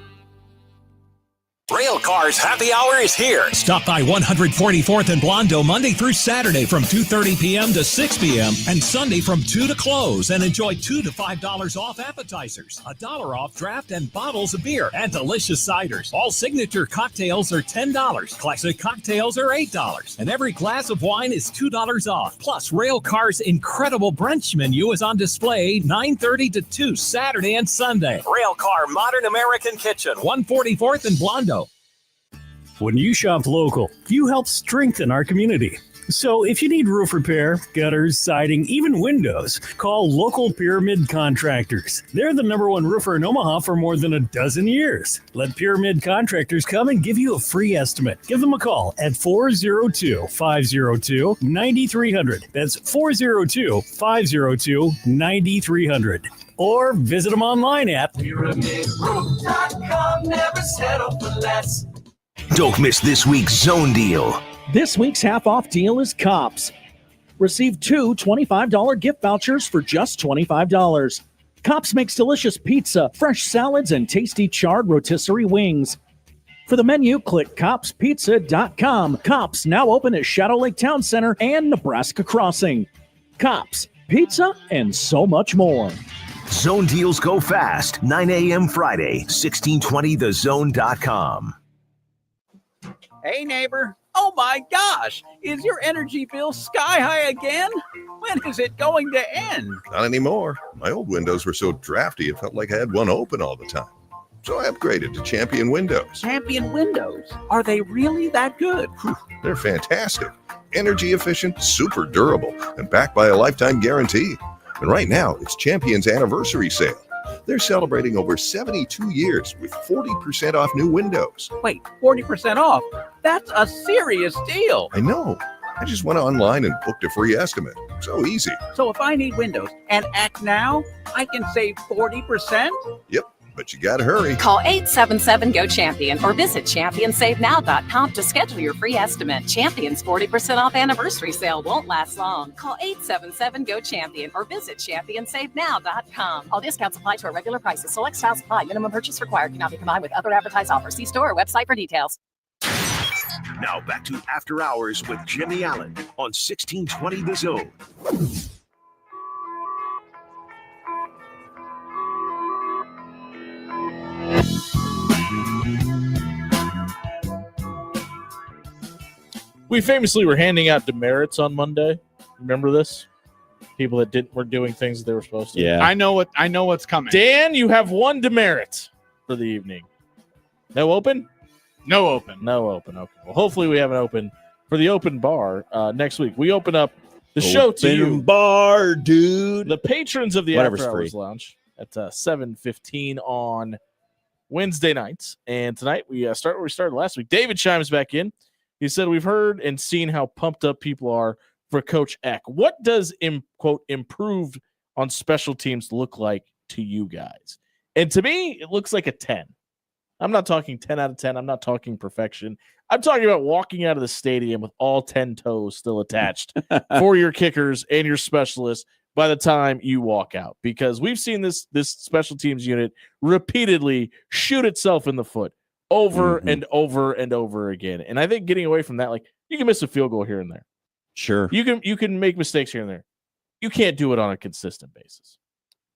Railcars Tires happy hour is here. Stop by 144th and Blondo Monday through Saturday from 2:30 p.m. to 6 p.m. and Sunday from 2 to close, and enjoy $2 to $5 off appetizers, $1 off draft and bottles of beer, and delicious ciders. All signature cocktails are $10. Classic cocktails are $8. And every glass of wine is $2 off. Plus, Railcar's incredible brunch menu is on display 9:30 to 2 Saturday and Sunday. Railcar Modern American Kitchen. 144th and Blondo. When you shop local, you help strengthen our community. So if you need roof repair, gutters, siding, even windows, call local Pyramid Contractors. They're the #1 roofer in Omaha for more than a dozen years. Let Pyramid Contractors come and give you a free estimate. Give them a call at 402-502-9300. That's 402-502-9300. Or visit them online at PyramidRoof.com. Never settle for less. Don't miss this week's Zone Deal. This week's half-off deal is Cops. Receive 2 $25 gift vouchers for just $25. Cops makes delicious pizza, fresh salads, and tasty charred rotisserie wings. For the menu, click copspizza.com. Cops now open at Shadow Lake Town Center and Nebraska Crossing. Cops, pizza, and so much more. Zone deals go fast. 9 a.m. Friday, 1620thezone.com. Hey, neighbor. Oh my gosh, is your energy bill sky high again? When is it going to end? Not anymore. My old windows were so drafty it felt like I had one open all the time. So I upgraded to Champion Windows. Champion Windows? Are they really that good? They're fantastic. Energy efficient, super durable, and backed by a lifetime guarantee. And right now, it's Champion's anniversary sale. They're celebrating over 72 years with 40% off new windows. Wait, 40% off? That's a serious deal. I know. I just went online and booked a free estimate. So easy. So if I need windows and act now, I can save 40%? Yep, but you gotta hurry. Call 877-GO-CHAMPION or visit ChampionSaveNow.com to schedule your free estimate. Champion's 40% off anniversary sale won't last long. Call 877-GO-CHAMPION or visit ChampionSaveNow.com. All discounts apply to our regular prices. Select styles apply. Minimum purchase required. Cannot be combined with other advertised offers. See store or website for details. Now back to After Hours with Jimmy Allen on 1620 The Zone. We famously were handing out demerits on Monday. Remember this? People that were doing things they were supposed to. Yeah. I know what's coming. Dan, you have one demerit for the evening. No open? No open. No open. Okay. Well, hopefully we have an open for the open bar next week. We open up the show to you. Bar, dude. The patrons of the Whatever's After Hours free. Lounge at 7:15 on Wednesday nights. And tonight we start where we started last week. David chimes back in. He said, we've heard and seen how pumped up people are for Coach Eck. What does, quote, improved on special teams look like to you guys? And to me, it looks like a 10. I'm not talking 10 out of 10. I'm not talking perfection. I'm talking about walking out of the stadium with all 10 toes still attached for your kickers and your specialists by the time you walk out. Because we've seen this special teams unit repeatedly shoot itself in the foot over and over and over again. And I think getting away from that, like, you can miss a field goal here and there. Sure. You can make mistakes here and there. You can't do it on a consistent basis.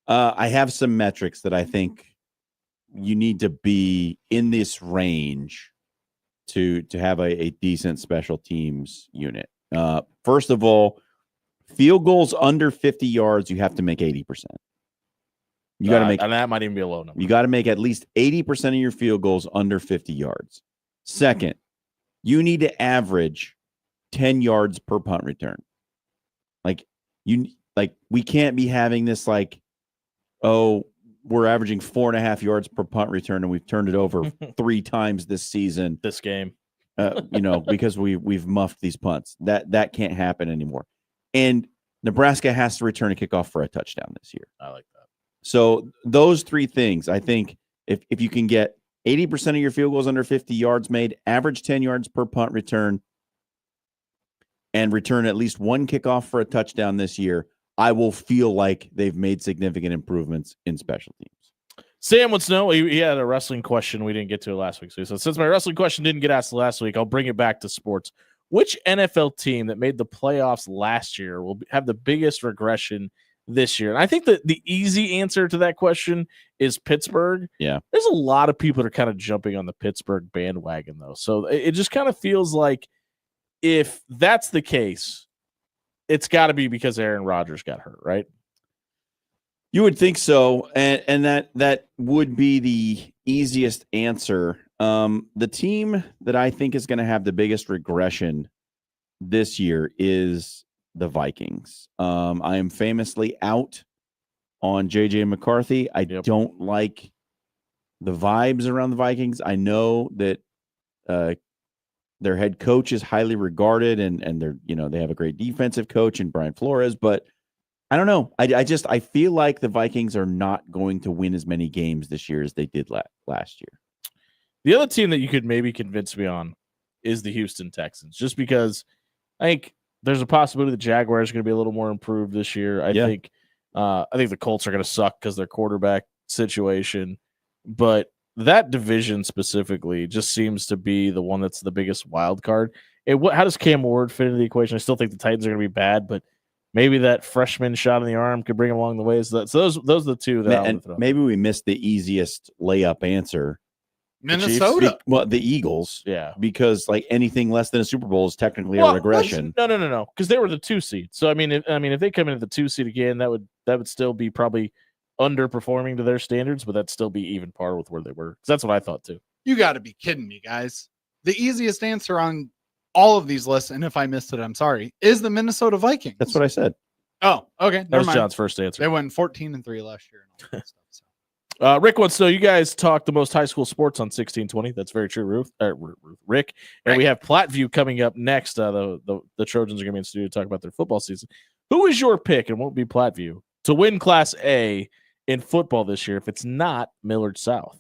I have some metrics that I think you need to be in this range to have a decent special teams unit. First of all, field goals under 50 yards, you have to make 80%. You got to make, and that might even be a low number. You got to make at least 80% of your field goals under 50 yards. Second, you need to average 10 yards per punt return. We can't be having this we're averaging 4.5 yards per punt return and we've turned it over 3 times this season. This game. Because we've muffed these punts. That can't happen anymore. And Nebraska has to return a kickoff for a touchdown this year. I like that. So those 3 things, I think if you can get 80% of your field goals under 50 yards made, average 10 yards per punt return, and return at least 1 kickoff for a touchdown this year, I will feel like they've made significant improvements in special teams. Sam wants to know, he had a wrestling question. We didn't get to it last week. So he said, since my wrestling question didn't get asked last week, I'll bring it back to sports. Which NFL team that made the playoffs last year will have the biggest regression this year? And I think that the easy answer to that question is Pittsburgh. Yeah. There's a lot of people that are kind of jumping on the Pittsburgh bandwagon, though. So it just kind of feels like if that's the case, it's got to be because Aaron Rodgers got hurt, right? You would think so, and that would be the easiest answer. The team that I think is going to have the biggest regression this year is the Vikings. I am famously out on JJ McCarthy. I don't like the vibes around the Vikings. I know that their head coach is highly regarded, and they're they have a great defensive coach in Brian Flores, but I don't know. I feel like the Vikings are not going to win as many games this year as they did last year. The other team that you could maybe convince me on is the Houston Texans, just because I think there's a possibility the Jaguars are going to be a little more improved this year. I think the Colts are going to suck because their quarterback situation, but that division specifically just seems to be the one that's the biggest wild card. How does Cam Ward fit into the equation? I still think the Titans are going to be bad, but maybe that freshman shot in the arm could bring him along the way. So those are the two that I would throw. Maybe we missed the easiest layup answer. Minnesota. The Eagles. Yeah. Because like anything less than a Super Bowl is technically a regression. No. Because they were the 2 seed. So I mean, if they come into the 2 seed again, that would still be probably underperforming to their standards, but that'd still be even par with where they were. Because that's what I thought too. You got to be kidding me, guys. The easiest answer on all of these lists, and if I missed it, I'm sorry, is the Minnesota Vikings. That's what I said. Oh, okay. That was John's first answer. They went 14-3 last year. And all that stuff, so. Rick wants to know, you guys talk the most high school sports on 1620. That's very true, Rick. And we have Platteview coming up next. The Trojans are going to be in studio to talk about their football season. Who is your pick, and won't be Platteview, to win Class A in football this year if it's not Millard South?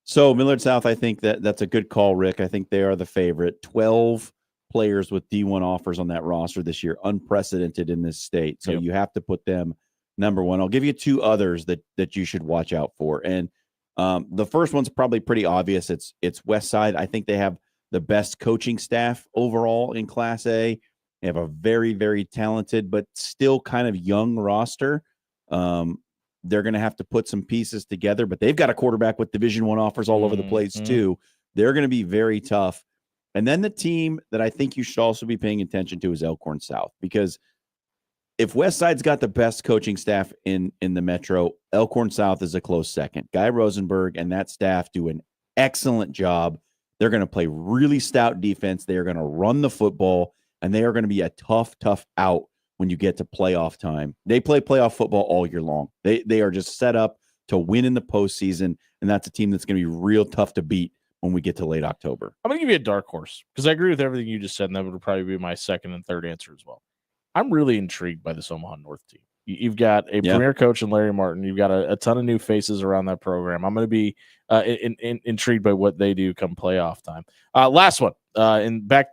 So Millard South, I think that's a good call, Rick. I think they are the favorite. 12 players with D1 offers on that roster this year, unprecedented in this state. So you have to put them number one. I'll give you two others that you should watch out for. And the first one's probably pretty obvious. It's Westside. I think they have the best coaching staff overall in Class A. They have a very, very talented, but still kind of young roster. They're going to have to put some pieces together, but they've got a quarterback with Division I offers all over the place too. They're going to be very tough. And then the team that I think you should also be paying attention to is Elkhorn South, because if Westside's got the best coaching staff in the Metro, Elkhorn South is a close second. Guy Rosenberg and that staff do an excellent job. They're going to play really stout defense. They are going to run the football, and they are going to be a tough out when you get to playoff time. They play playoff football all year long. They are just set up to win in the postseason, and that's a team that's going to be real tough to beat when we get to late October. I'm going to give you a dark horse because I agree with everything you just said, and that would probably be my second and third answer as well. I'm really intrigued by this Omaha North team. You've got a premier coach in Larry Martin. You've got a ton of new faces around that program. I'm going to be intrigued by what they do come playoff time. Last one.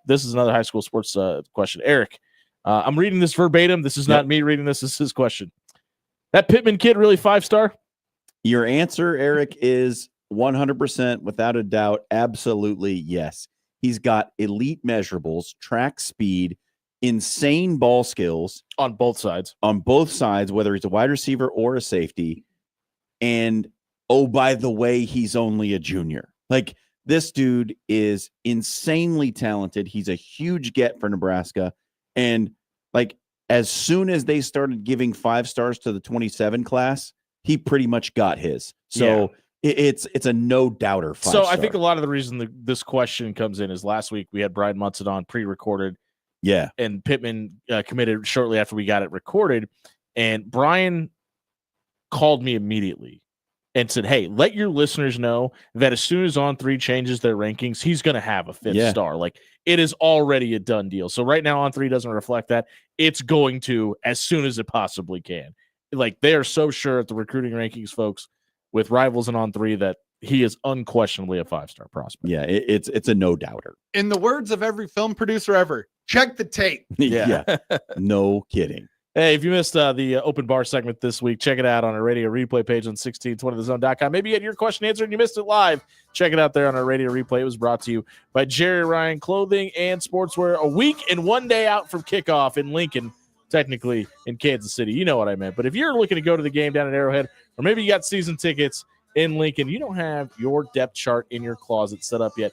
This is another high school sports question. Eric, I'm reading this verbatim. This is not me reading this. This is his question. That Pittman kid really 5-star? Your answer, Eric, is 100% without a doubt. Absolutely, yes. He's got elite measurables, track speed, insane ball skills on both sides, whether he's a wide receiver or a safety. And oh, by the way, he's only a junior. Like, this dude is insanely talented. He's a huge get for Nebraska. And like, as soon as they started giving 5 stars to the 27 class, he pretty much got his. So it's a no doubter. So I think a lot of the reason this question comes in is last week we had Brian Munson on pre-recorded. Yeah. And Pittman committed shortly after we got it recorded. And Brian called me immediately and said, hey, let your listeners know that as soon as On3 changes their rankings, he's going to have a 5th star. Like, it is already a done deal. So right now On3 doesn't reflect that. It's going to as soon as it possibly can. Like, they are so sure at the recruiting rankings, folks, with Rivals and On3 that he is unquestionably a 5-star prospect. Yeah, it's a no doubter. In the words of every film producer ever, check the tape. Yeah. No kidding. Hey, if you missed the open bar segment this week, check it out on our radio replay page on 1620thezone.com. Maybe you had your question answered and you missed it live. Check it out there on our radio replay. It was brought to you by Jerry Ryan Clothing and Sportswear. A week and 1 day out from kickoff in Lincoln, technically in Kansas City. You know what I meant. But if you're looking to go to the game down at Arrowhead, or maybe you got season tickets in Lincoln, you don't have your depth chart in your closet set up yet.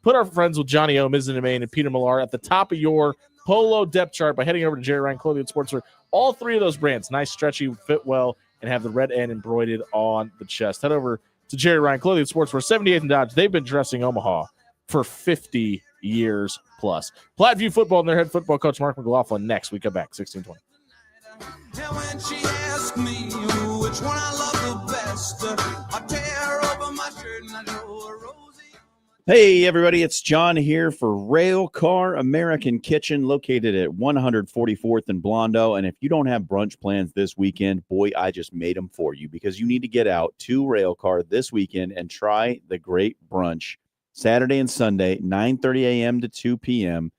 Put our friends with Johnny O, Mizzen Maine, and Peter Millar at the top of your Polo depth chart by heading over to Jerry Ryan Clothing and Sportswear. All three of those brands, nice, stretchy, fit well, and have the red N embroidered on the chest. Head over to Jerry Ryan Clothing and Sportswear, 78th and Dodge. They've been dressing Omaha for 50 years plus. Platteview football and their head football coach, Mark McLaughlin, next. We come back, 1620. And when she asked me which one I love the best, I tear over my shirt and I know a Rosie. Hey, everybody, it's John here for Railcar American Kitchen, located at 144th and Blondo. And if you don't have brunch plans this weekend, boy, I just made them for you, because you need to get out to Railcar this weekend and try the great brunch Saturday and Sunday, 9:30 a.m. to 2 p.m.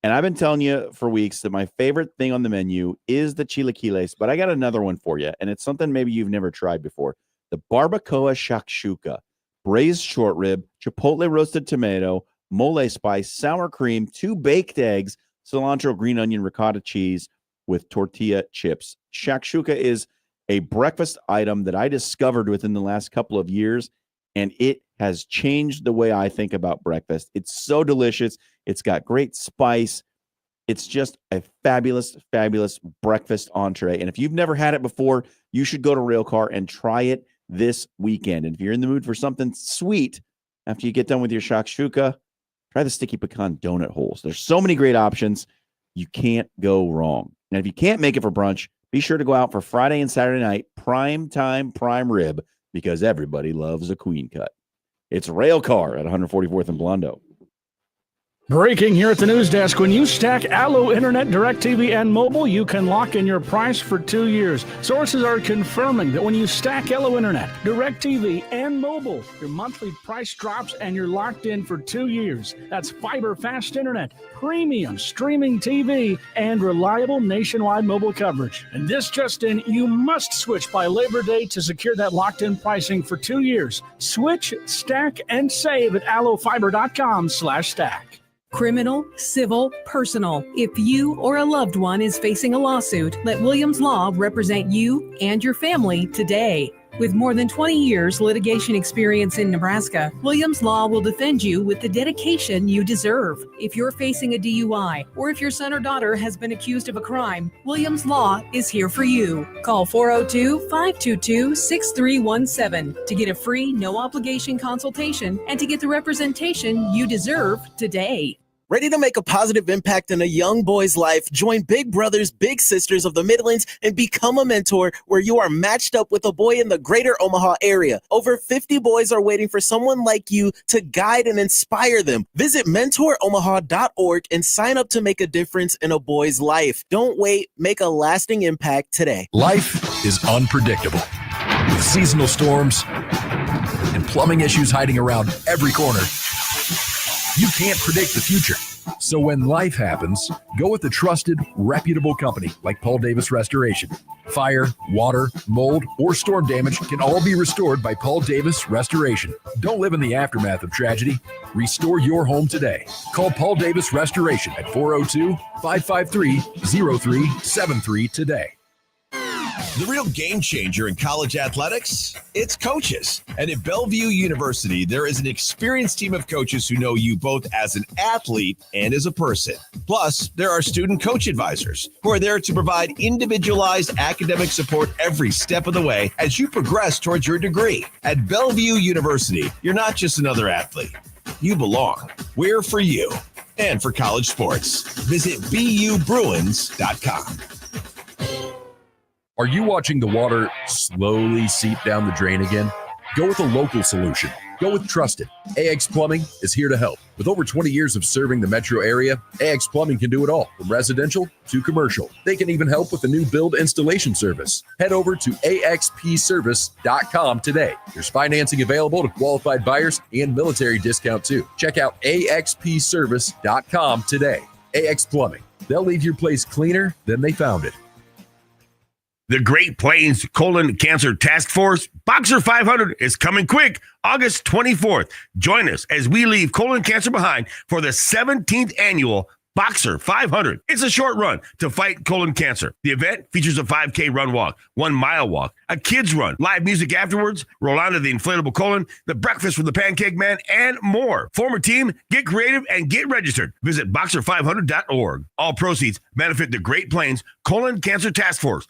And I've been telling you for weeks that my favorite thing on the menu is the chilaquiles, but I got another one for you, and it's something maybe you've never tried before. The barbacoa shakshuka. Braised short rib, chipotle roasted tomato, mole spice, sour cream, 2 baked eggs, cilantro, green onion, ricotta cheese with tortilla chips. Shakshuka is a breakfast item that I discovered within the last couple of years, and it has changed the way I think about breakfast. It's so delicious. It's got great spice. It's just a fabulous, fabulous breakfast entree. And if you've never had it before, you should go to Railcar and try it this weekend. And if you're in the mood for something sweet after you get done with your shakshuka, try the sticky pecan donut holes. There's so many great options. You can't go wrong. And if you can't make it for brunch, be sure to go out for Friday and Saturday night prime time prime rib, because everybody loves a queen cut. It's Railcar at 144th and Blondo. Breaking here at the news desk. When you stack Allo Internet, DirecTV, and mobile, you can lock in your price for 2 years. Sources are confirming that when you stack Allo Internet, DirecTV, and mobile, your monthly price drops and you're locked in for 2 years. That's fiber fast internet, premium streaming TV, and reliable nationwide mobile coverage. And this just in, you must switch by Labor Day to secure that locked-in pricing for 2 years. Switch, stack, and save at allofiber.com/stack. Criminal, civil, personal. If you or a loved one is facing a lawsuit, let Williams Law represent you and your family today. With more than 20 years litigation experience in Nebraska, Williams Law will defend you with the dedication you deserve. If you're facing a DUI or if your son or daughter has been accused of a crime, Williams Law is here for you. Call 402-522-6317 to get a free, no-obligation consultation and to get the representation you deserve today. Ready to make a positive impact in a young boy's life? Join Big Brothers Big Sisters of the Midlands and become a mentor, where you are matched up with a boy in the greater Omaha area. Over 50 boys are waiting for someone like you to guide and inspire them. Visit mentoromaha.org and sign up to make a difference in a boy's life. Don't wait. Make a lasting impact today. Life is unpredictable, with seasonal storms and plumbing issues hiding around every corner. You can't predict the future. So when life happens, go with a trusted, reputable company like Paul Davis Restoration. Fire, water, mold, or storm damage can all be restored by Paul Davis Restoration. Don't live in the aftermath of tragedy. Restore your home today. Call Paul Davis Restoration at 402-553-0373 today. The real game changer in college athletics, it's coaches. And at Bellevue University, there is an experienced team of coaches who know you both as an athlete and as a person. Plus, there are student coach advisors who are there to provide individualized academic support every step of the way as you progress towards your degree. At Bellevue University, you're not just another athlete. You belong. We're for you and for college sports. Visit BUBruins.com. Are you watching the water slowly seep down the drain again? Go with a local solution. Go with Trusted. AX Plumbing is here to help. With over 20 years of serving the metro area, AX Plumbing can do it all, from residential to commercial. They can even help with the new build installation service. Head over to axpservice.com today. There's financing available to qualified buyers and military discount too. Check out axpservice.com today. AX Plumbing. They'll leave your place cleaner than they found it. The Great Plains Colon Cancer Task Force Boxer 500 is coming quick, August 24th. Join us as we leave colon cancer behind for the 17th annual Boxer 500. It's a short run to fight colon cancer. The event features a 5K run walk, 1 mile walk, a kids run, live music afterwards, roll onto the inflatable colon, the breakfast from the Pancake Man, and more. Form a team, get creative, and get registered. Visit boxer500.org. All proceeds benefit the Great Plains Colon Cancer Task Force.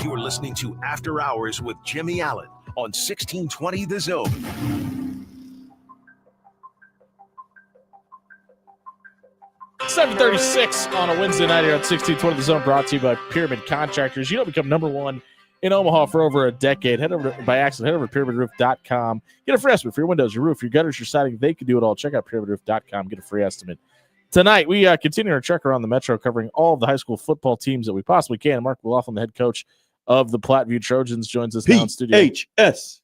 You are listening to After Hours with Jimmy Allen on 1620 The Zone. 7:36 on a Wednesday night here on 1620 The Zone, brought to you by Pyramid Contractors. You don't become number one in Omaha for over a decade. Head over by accident. Head over to pyramidroof.com. Get a free estimate for your windows, your roof, your gutters, your siding. They can do it all. Check out pyramidroof.com. Get a free estimate. Tonight, we continue our trek around the Metro, covering all of the high school football teams that we possibly can. Mark McLaughlin, the head coach of the Platteview Trojans, joins us now in studio. PHS.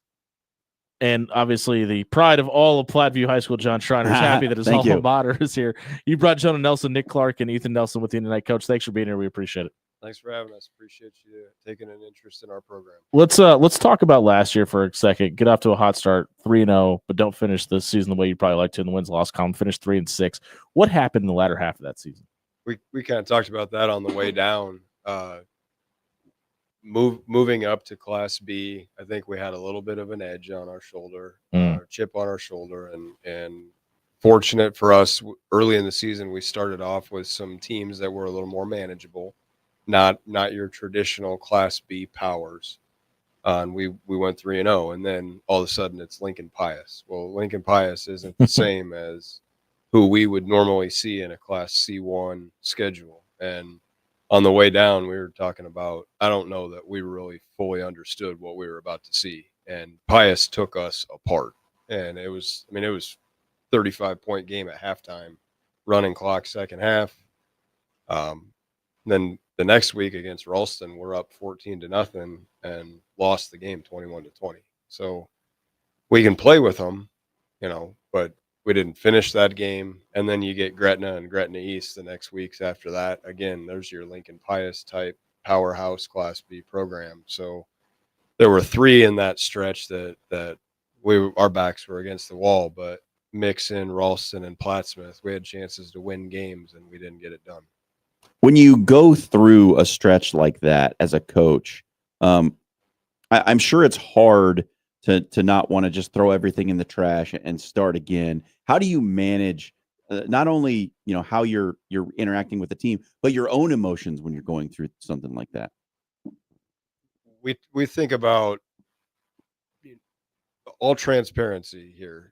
And obviously the pride of all of Platteview High School, John Schreiner, is happy that his alma mater is here. You brought Jonah Nelson, Nick Clark, and Ethan Nelson with you tonight. Coach, thanks for being here. We appreciate it. Thanks for having us. Appreciate you taking an interest in our program. Let's talk about last year for a second. Get off to a hot start, 3-0, but don't finish the season the way you'd probably like to in the wins-loss column. Finish 3-6. What happened in the latter half of that season? We kind of talked about that on the way down. Moving up to Class B, I think we had a little bit of an edge on our shoulder, chip on our shoulder, and fortunate for us, early in the season, we started off with some teams that were a little more manageable, not your traditional Class B powers. And we went 3-0, and then all of a sudden it's Lincoln Pius. Well, Lincoln Pius isn't the same as who we would normally see in a Class C1 schedule, and on the way down, we were talking about, I don't know that we really fully understood what we were about to see. And Pius took us apart. And it was 35-point game at halftime, running clock second half. Then the next week against Ralston, we're up 14-0 and lost the game 21-20. So we can play with them, but we didn't finish that game. And then you get Gretna and Gretna East the next weeks after that. Again, there's your Lincoln Pius type powerhouse Class B program. So there were 3 in that stretch that our backs were against the wall, but mix in Ralston and Plattsmouth, we had chances to win games and we didn't get it done. When you go through a stretch like that as a coach, I'm sure it's hard to not want to just throw everything in the trash and start again. How do you manage not only how you're interacting with the team, but your own emotions when you're going through something like that? We think about all transparency here.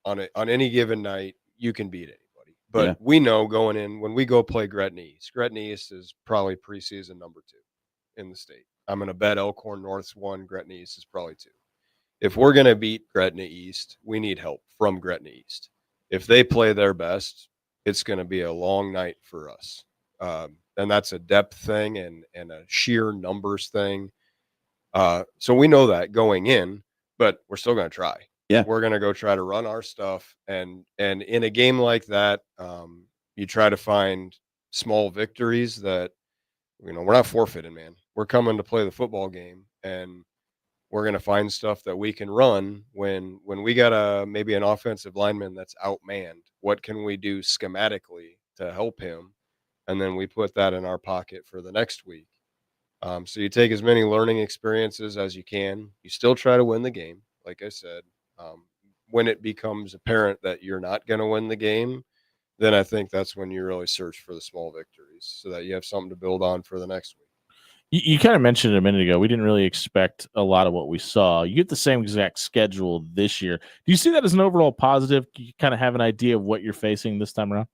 On any given night, you can beat anybody, but we know going in when we go play Gretna East. Gretna East is probably preseason number 2 in the state. I'm going to bet Elkhorn North's 1, Gretna East is probably 2. If we're going to beat Gretna East, we need help from Gretna East. If they play their best, it's going to be a long night for us. And that's a depth thing and a sheer numbers thing. So we know that going in, but we're still going to try. Yeah, we're going to go try to run our stuff. And in a game like that, you try to find small victories that, we're not forfeiting, man. We're coming to play the football game, and we're going to find stuff that we can run when we got maybe an offensive lineman that's outmanned. What can we do schematically to help him? And then we put that in our pocket for the next week. So you take as many learning experiences as you can. You still try to win the game. Like I said, when it becomes apparent that you're not going to win the game, then I think that's when you really search for the small victories so that you have something to build on for the next week. You kind of mentioned it a minute ago. We didn't really expect a lot of what we saw. You get the same exact schedule this year. Do you see that as an overall positive? You kind of have an idea of what you're facing this time around?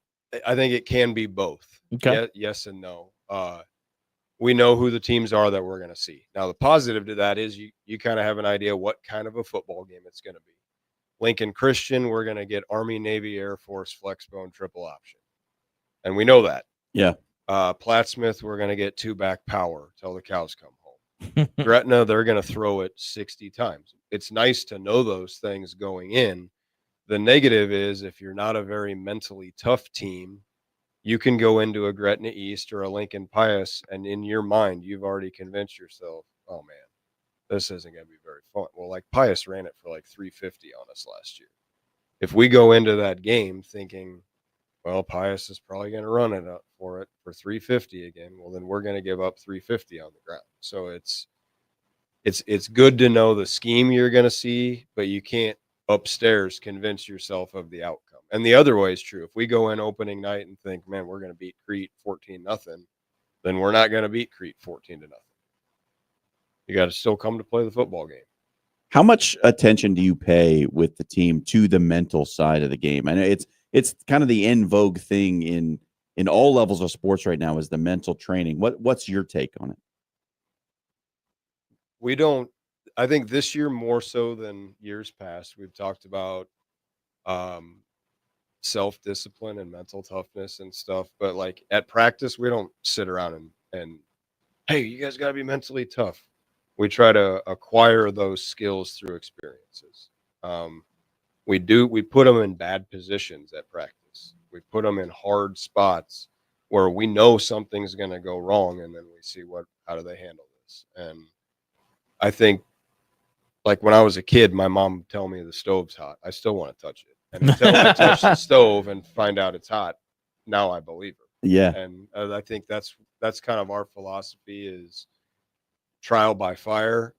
I think it can be both. Okay. Yes and no. We know who the teams are that we're going to see. Now, the positive to that is you kind of have an idea what kind of a football game it's going to be. Lincoln Christian, we're going to get Army, Navy, Air Force, flexbone, triple option. And we know that. Yeah. Plattsmouth, we're going to get 2-back power till the cows come home. Gretna, they're going to throw it 60 times. It's nice to know those things going in. The negative is if you're not a very mentally tough team, you can go into a Gretna East or a Lincoln Pius, and in your mind, you've already convinced yourself, oh man, this isn't going to be very fun. Well, like Pius ran it for like 350 on us last year. If we go into that game thinking, well, Pius is probably going to run it up for 350 again, well, then we're going to give up 350 on the ground. So it's good to know the scheme you're going to see, but you can't upstairs convince yourself of the outcome. And the other way is true. If we go in opening night and think, man, we're going to beat Crete 14-0, then we're not going to beat Crete 14-0. You got to still come to play the football game. How much attention do you pay with the team to the mental side of the game? I know it's kind of the in vogue thing in all levels of sports right now is the mental training. What's your take on it? I think this year more so than years past, we've talked about self-discipline and mental toughness and stuff. But like at practice, we don't sit around and hey, you guys got to be mentally tough. We try to acquire those skills through experiences. We put them in bad positions at practice. We put them in hard spots where we know something's going to go wrong, and then we see how do they handle this. And I think, like when I was a kid, my mom would tell me the stove's hot. I still want to touch it. And until I touch the stove and find out it's hot, now I believe her. Yeah. And I think that's kind of our philosophy is trial by fire.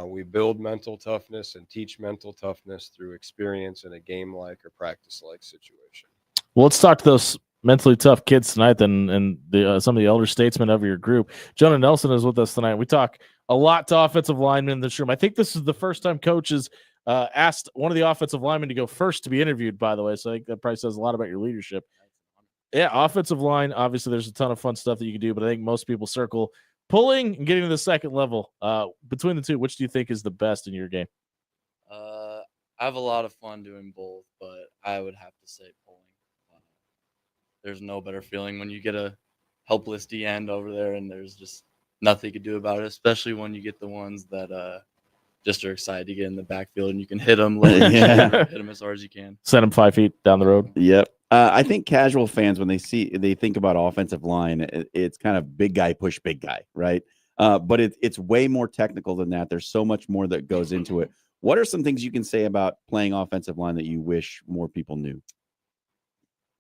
We build mental toughness and teach mental toughness through experience in a game-like or practice-like situation. Well, let's talk to those mentally tough kids tonight then, and some of the elder statesmen of your group. Jonah Nelson is with us tonight. We talk a lot to offensive linemen in this room. I think this is the first time coaches asked one of the offensive linemen to go first to be interviewed, by the way, so I think that probably says a lot about your leadership. Yeah, offensive line, obviously there's a ton of fun stuff that you can do, but I think most people circle pulling and getting to the second level. Between the two, which do you think is the best in your game? I have a lot of fun doing both, but I would have to say pulling. There's no better feeling when you get a helpless D end over there and there's just nothing you can do about it, especially when you get the ones that just are excited to get in the backfield and you can hit them, hit them as hard as you can. Send them 5 feet down the road. Yep. I think casual fans, when they think about offensive line, it's kind of big guy push big guy, right? But it's way more technical than that. There's so much more that goes into it. What are some things you can say about playing offensive line that you wish more people knew?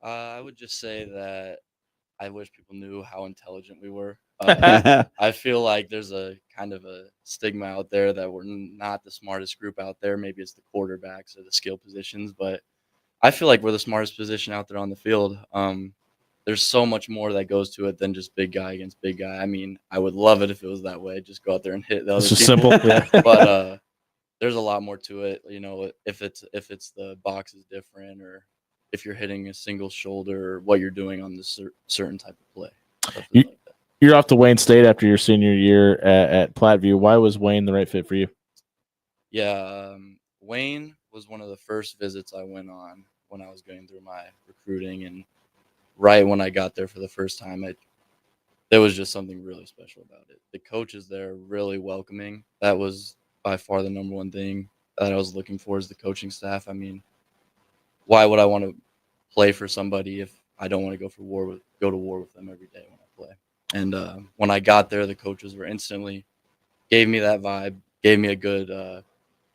I would just say that I wish people knew how intelligent we were. I feel like there's a kind of a stigma out there that we're not the smartest group out there. Maybe it's the quarterbacks or the skill positions, but I feel like we're the smartest position out there on the field. There's so much more that goes to it than just big guy against big guy. I mean, I would love it if it was that way. Just go out there and hit the other It's just people. simple. Yeah. But there's a lot more to it. You know, if it's the box is different, or if you're hitting a single shoulder, or what you're doing on this certain type of play. You're off to Wayne State after your senior year at Platteview. Why was Wayne the right fit for you? Yeah, Wayne was one of the first visits I went on when I was going through my recruiting, and right when I got there for the first time, there was just something really special about it. The coaches there really welcoming. That was by far the number one thing that I was looking for, is the coaching staff. I mean, why would I want to play for somebody if I don't want to go to war with them every day when I play? And when I got there, the coaches were instantly gave me that vibe, gave me a good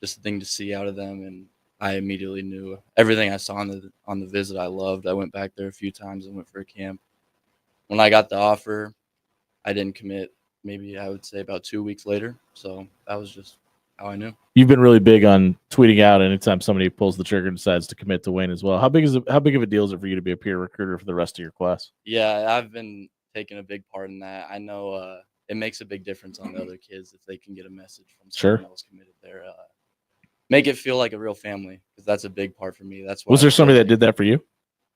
just a thing to see out of them, and I immediately knew everything I saw on the visit I loved. I went back there a few times and went for a camp. When I got the offer, I didn't commit. Maybe I would say about 2 weeks later. So that was just how I knew. You've been really big on tweeting out anytime somebody pulls the trigger and decides to commit to Wayne as well. How big of a deal is it for you to be a peer recruiter for the rest of your class? Yeah, I've been taking a big part in that. I know it makes a big difference on the other kids if they can get a message from someone else committed there. Make it feel like a real family, because that's a big part for me. That's why. Was there somebody that did that for you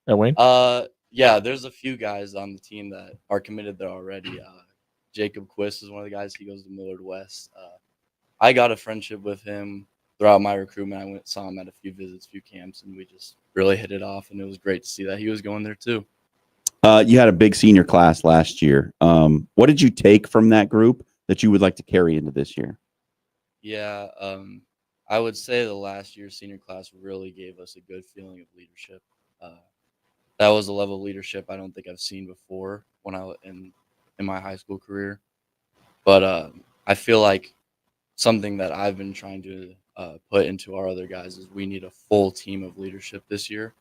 at Wayne? Yeah, there's a few guys on the team that are committed there already. Jacob Quist is one of the guys. He goes to Millard West. I got a friendship with him throughout my recruitment. I saw him at a few visits, few camps, and we just really hit it off. And it was great to see that he was going there too. You had a big senior class last year. What did you take from that group that you would like to carry into this year? Yeah, I would say the last year's senior class really gave us a good feeling of leadership. that was a level of leadership I don't think I've seen before when I was in my high school career. But I feel like something that I've been trying to put into our other guys is we need a full team of leadership this year.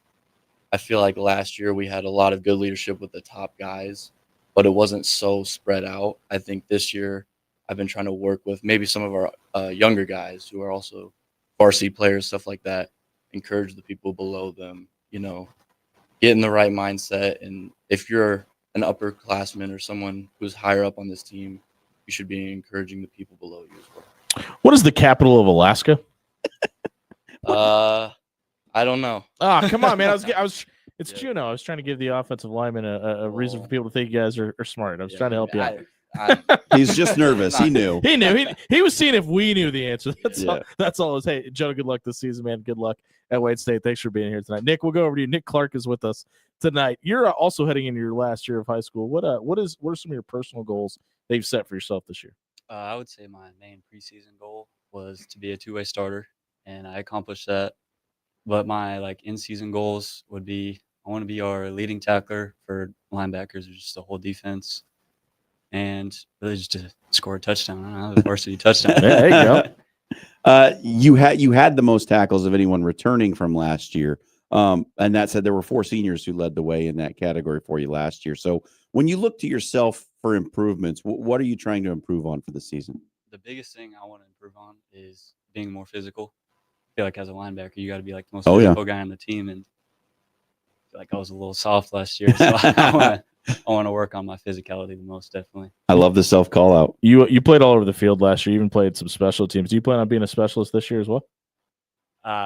I feel like last year we had a lot of good leadership with the top guys, but it wasn't so spread out. I think this year I've been trying to work with maybe some of our younger guys who are also varsity players, stuff like that, encourage the people below them, get in the right mindset. And if you're an upperclassman or someone who's higher up on this team, you should be encouraging the people below you as well. What is the capital of Alaska? I don't know. Oh, come on, man. It's Juneau. I was trying to give the offensive lineman a reason for people to think you guys are smart. I was trying to help you out. He's just nervous. He knew. He knew. He was seeing if we knew the answer. That's Yeah. all. That's all. It was, hey, Jonah, good luck this season, man. Good luck at Wayne State. Thanks for being here tonight. Nick, we'll go over to you. Nick Clark is with us tonight. You're also heading into your last year of high school. What are some of your personal goals that you've set for yourself this year? I would say my main preseason goal was to be a two-way starter, and I accomplished that. But my in-season goals would be I want to be our leading tackler for linebackers, or just the whole defense, and really just to score a touchdown. I don't know, the varsity touchdown. Yeah, there you go. You had the most tackles of anyone returning from last year. And that said, there were 4 seniors who led the way in that category for you last year. So when you look to yourself for improvements, what are you trying to improve on for the season? The biggest thing I want to improve on is being more physical. I feel like as a linebacker, you got to be like the most physical guy on the team, and I feel like I was a little soft last year, so I want to work on my physicality the most, definitely. I love the self call out. You played all over the field last year. You even played some special teams. Do you plan on being a specialist this year as well?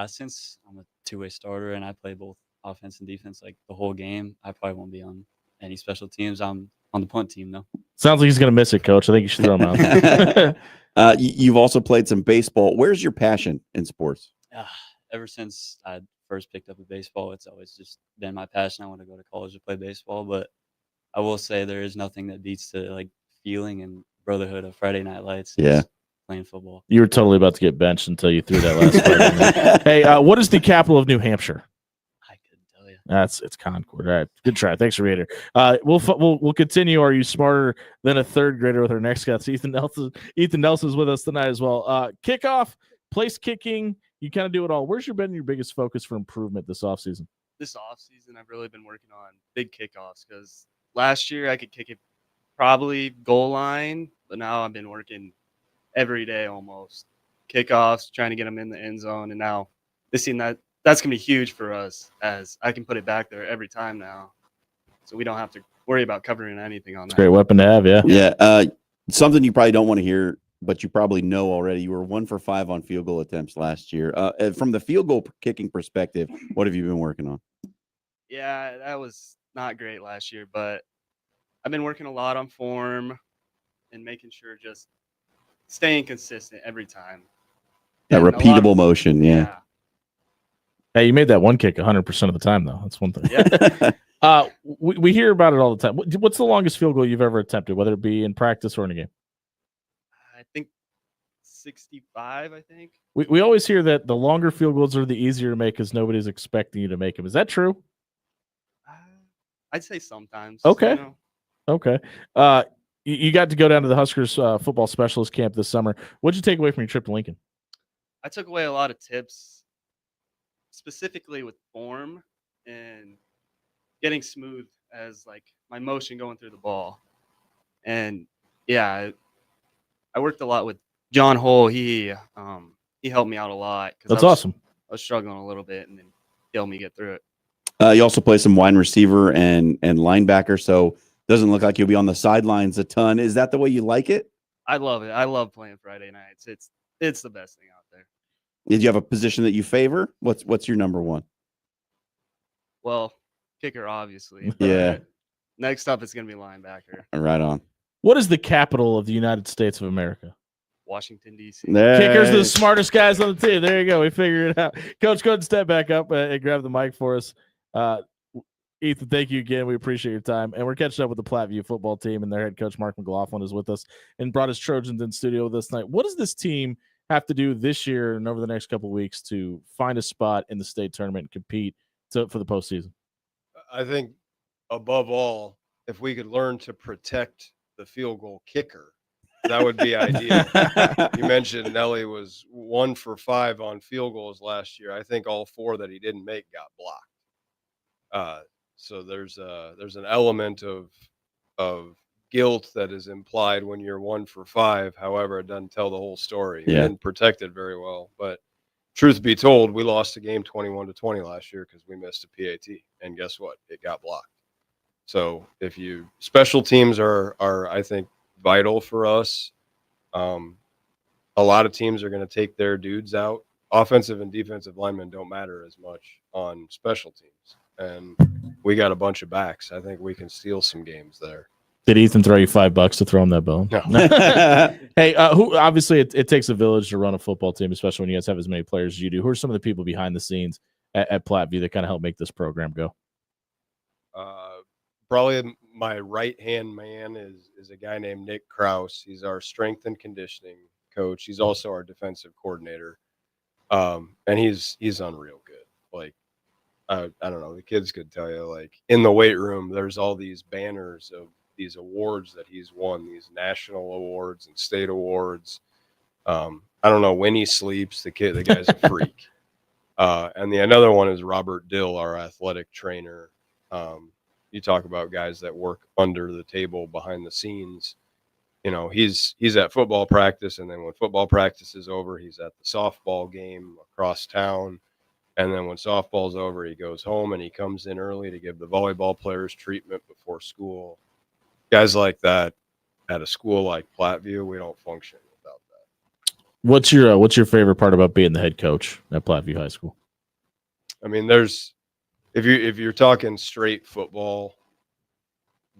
Since I'm a two-way starter and I play both offense and defense like the whole game, I probably won't be on any special teams. I'm on the punt team though. Sounds like he's going to miss it, Coach. I think you should throw him out. You've also played some baseball. Where's your passion in sports? Ever since I first picked up a baseball, it's always just been my passion. I want to go to college to play baseball, but I will say there is nothing that beats the feeling and brotherhood of Friday night lights. Yeah. Playing football. You were totally about to get benched until you threw that last part in there. Hey, what is the capital of New Hampshire? I couldn't tell you. It's Concord. All right, good try. Thanks for being here. We'll continue. Are you smarter than a third grader with our next guest? Ethan Nelson's with us tonight as well. Kickoff, place kicking. You kind of do it all. Where's been your biggest focus for improvement this offseason? This offseason, I've really been working on big kickoffs because last year I could kick it probably goal line, but now I've been working every day almost. Kickoffs, trying to get them in the end zone, and now this season that's going to be huge for us as I can put it back there every time now. So we don't have to worry about covering anything on that. Great weapon to have, yeah. Yeah. Something you probably don't want to hear, but you probably know already. You were 1 for 5 on field goal attempts last year. From the field goal kicking perspective, what have you been working on? Yeah, that was not great last year, but I've been working a lot on form and making sure just staying consistent every time. That repeatable motion, yeah. Hey, you made that one kick 100% of the time, though. That's one thing. Yeah. We hear about it all the time. What's the longest field goal you've ever attempted, whether it be in practice or in a game? I think 65, I think. We always hear that the longer field goals are the easier to make because nobody's expecting you to make them. Is that true? I'd say sometimes. Okay. You know? Okay. You got to go down to the Huskers football specialist camp this summer. What'd you take away from your trip to Lincoln? I took away a lot of tips, specifically with form and getting smooth as my motion going through the ball. And yeah, I worked a lot with John Hull. He helped me out a lot. That's awesome. I was struggling a little bit, and then he helped me get through it. You also play some wide receiver and linebacker, so doesn't look like you'll be on the sidelines a ton. Is that the way you like it? I love it. I love playing Friday nights. It's the best thing out there. Did you have a position that you favor? What's your number one? Well, kicker, obviously. Yeah. But next up, it's going to be linebacker. Right on. What is the capital of the United States of America? Washington, D.C. Kickers are the smartest guys on the team. There you go. We figured it out. Coach, go ahead and step back up and grab the mic for us. Ethan, thank you again. We appreciate your time. And we're catching up with the Platteview football team, and their head coach, Mark McLaughlin, is with us and brought his Trojans in studio with us tonight. What does this team have to do this year and over the next couple of weeks to find a spot in the state tournament and compete for the postseason? I think above all, if we could learn to protect the field goal kicker, that would be ideal. You mentioned Nelly was 1 for 5 on field goals last year. I think all 4 that he didn't make got blocked. So there's an element of guilt that is implied when you're 1 for 5. However, it doesn't tell the whole story. Yeah. And protected very well. But truth be told, we lost the game 21-20 last year because we missed a PAT. And guess what? It got blocked. So special teams are I think vital for us. A lot of teams are going to take their dudes out. Offensive and defensive linemen don't matter as much on special teams. And we got a bunch of backs. I think we can steal some games there. Did Ethan throw you $5 to throw him that bone? No. Hey, who obviously it takes a village to run a football team, especially when you guys have as many players as you do. Who are some of the people behind the scenes at Platteview that kind of help make this program go? Probably my right-hand man is a guy named Nick Kraus. He's our strength and conditioning coach. He's also our defensive coordinator. And he's unreal good. Like, I don't know, the kids could tell you, like, in the weight room, there's all these banners of these awards that he's won, these national awards and state awards. I don't know when he sleeps. The guy's a freak. And another one is Robert Dill, our athletic trainer. You talk about guys that work under the table behind the scenes. You know, he's at football practice, and then when football practice is over, he's at the softball game across town. And then when softball's over, he goes home and he comes in early to give the volleyball players treatment before school. Guys like that at a school like Platteview, we don't function without that. What's your favorite part about being the head coach at Platteview High School? I mean, if you're talking straight football,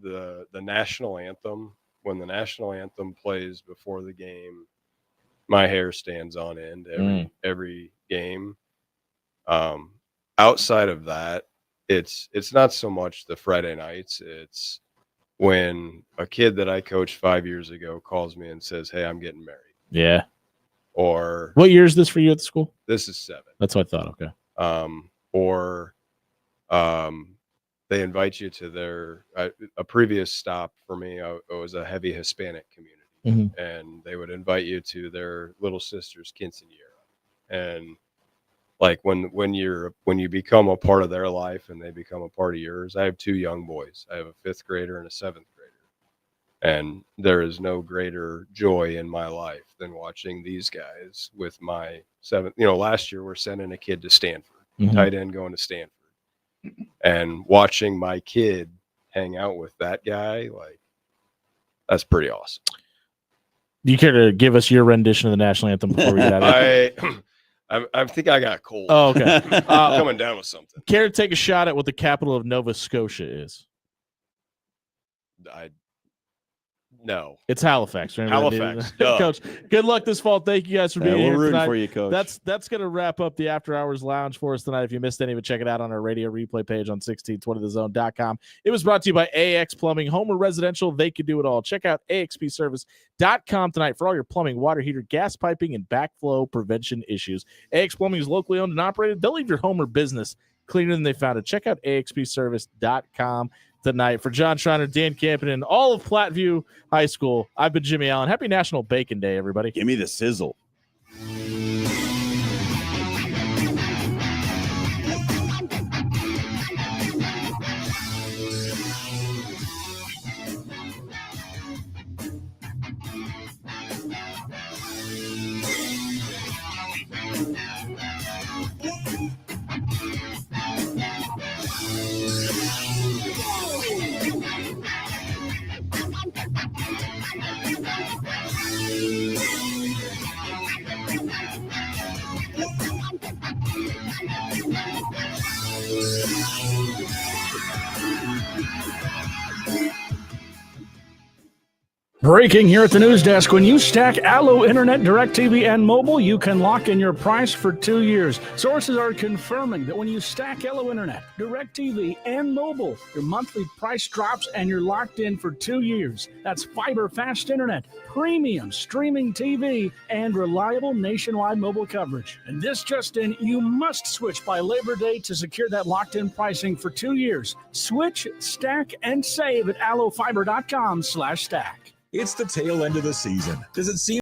the national anthem, when the national anthem plays before the game, my hair stands on end every game. Outside of that, it's not so much the Friday nights. It's when a kid that I coached 5 years ago calls me and says, "Hey, I'm getting married." Yeah. Or what year is this for you at the school? This is 7. That's what I thought. Okay. They invite you to a previous stop for me. It was a heavy Hispanic community, and they would invite you to their little sister's quinceañera. And like when you become a part of their life and they become a part of yours. I have 2 young boys. I have a 5th grader and a 7th grader, and there is no greater joy in my life than watching these guys with my 7th. You know, last year we're sending a kid to Stanford, tight end going to Stanford. And watching my kid hang out with that guy, like, that's pretty awesome. Do you care to give us your rendition of the national anthem before we get out of here? I think I got cold. Oh, okay. Coming down with something. Care to take a shot at what the capital of Nova Scotia is? No. It's Halifax. Remember Halifax. Coach, good luck this fall. Thank you guys for being we're here rooting tonight. for you, Coach. That's going to wrap up the After Hours Lounge for us tonight. If you missed any of it, check it out on our radio replay page on 1620thezone.com. It was brought to you by AX Plumbing, home or residential. They can do it all. Check out axpservice.com tonight for all your plumbing, water heater, gas piping, and backflow prevention issues. AX Plumbing is locally owned and operated. They'll leave your home or business cleaner than they found it. Check out axpservice.com tonight. For John Schreiner, Dan Campen, and all of Platteview High School, I've been Jimmy Allen. Happy National Bacon Day, everybody. Give me the sizzle. Breaking here at the news desk. When you stack Allo Internet, DirecTV, and mobile, you can lock in your price for 2 years. Sources are confirming that when you stack Allo Internet, DirecTV, and mobile, your monthly price drops and you're locked in for 2 years. That's fiber fast internet, premium streaming TV, and reliable nationwide mobile coverage. And this just in, you must switch by Labor Day to secure that locked-in pricing for 2 years. Switch, stack, and save at allofiber.com/stack. It's the tail end of the season. Does it seem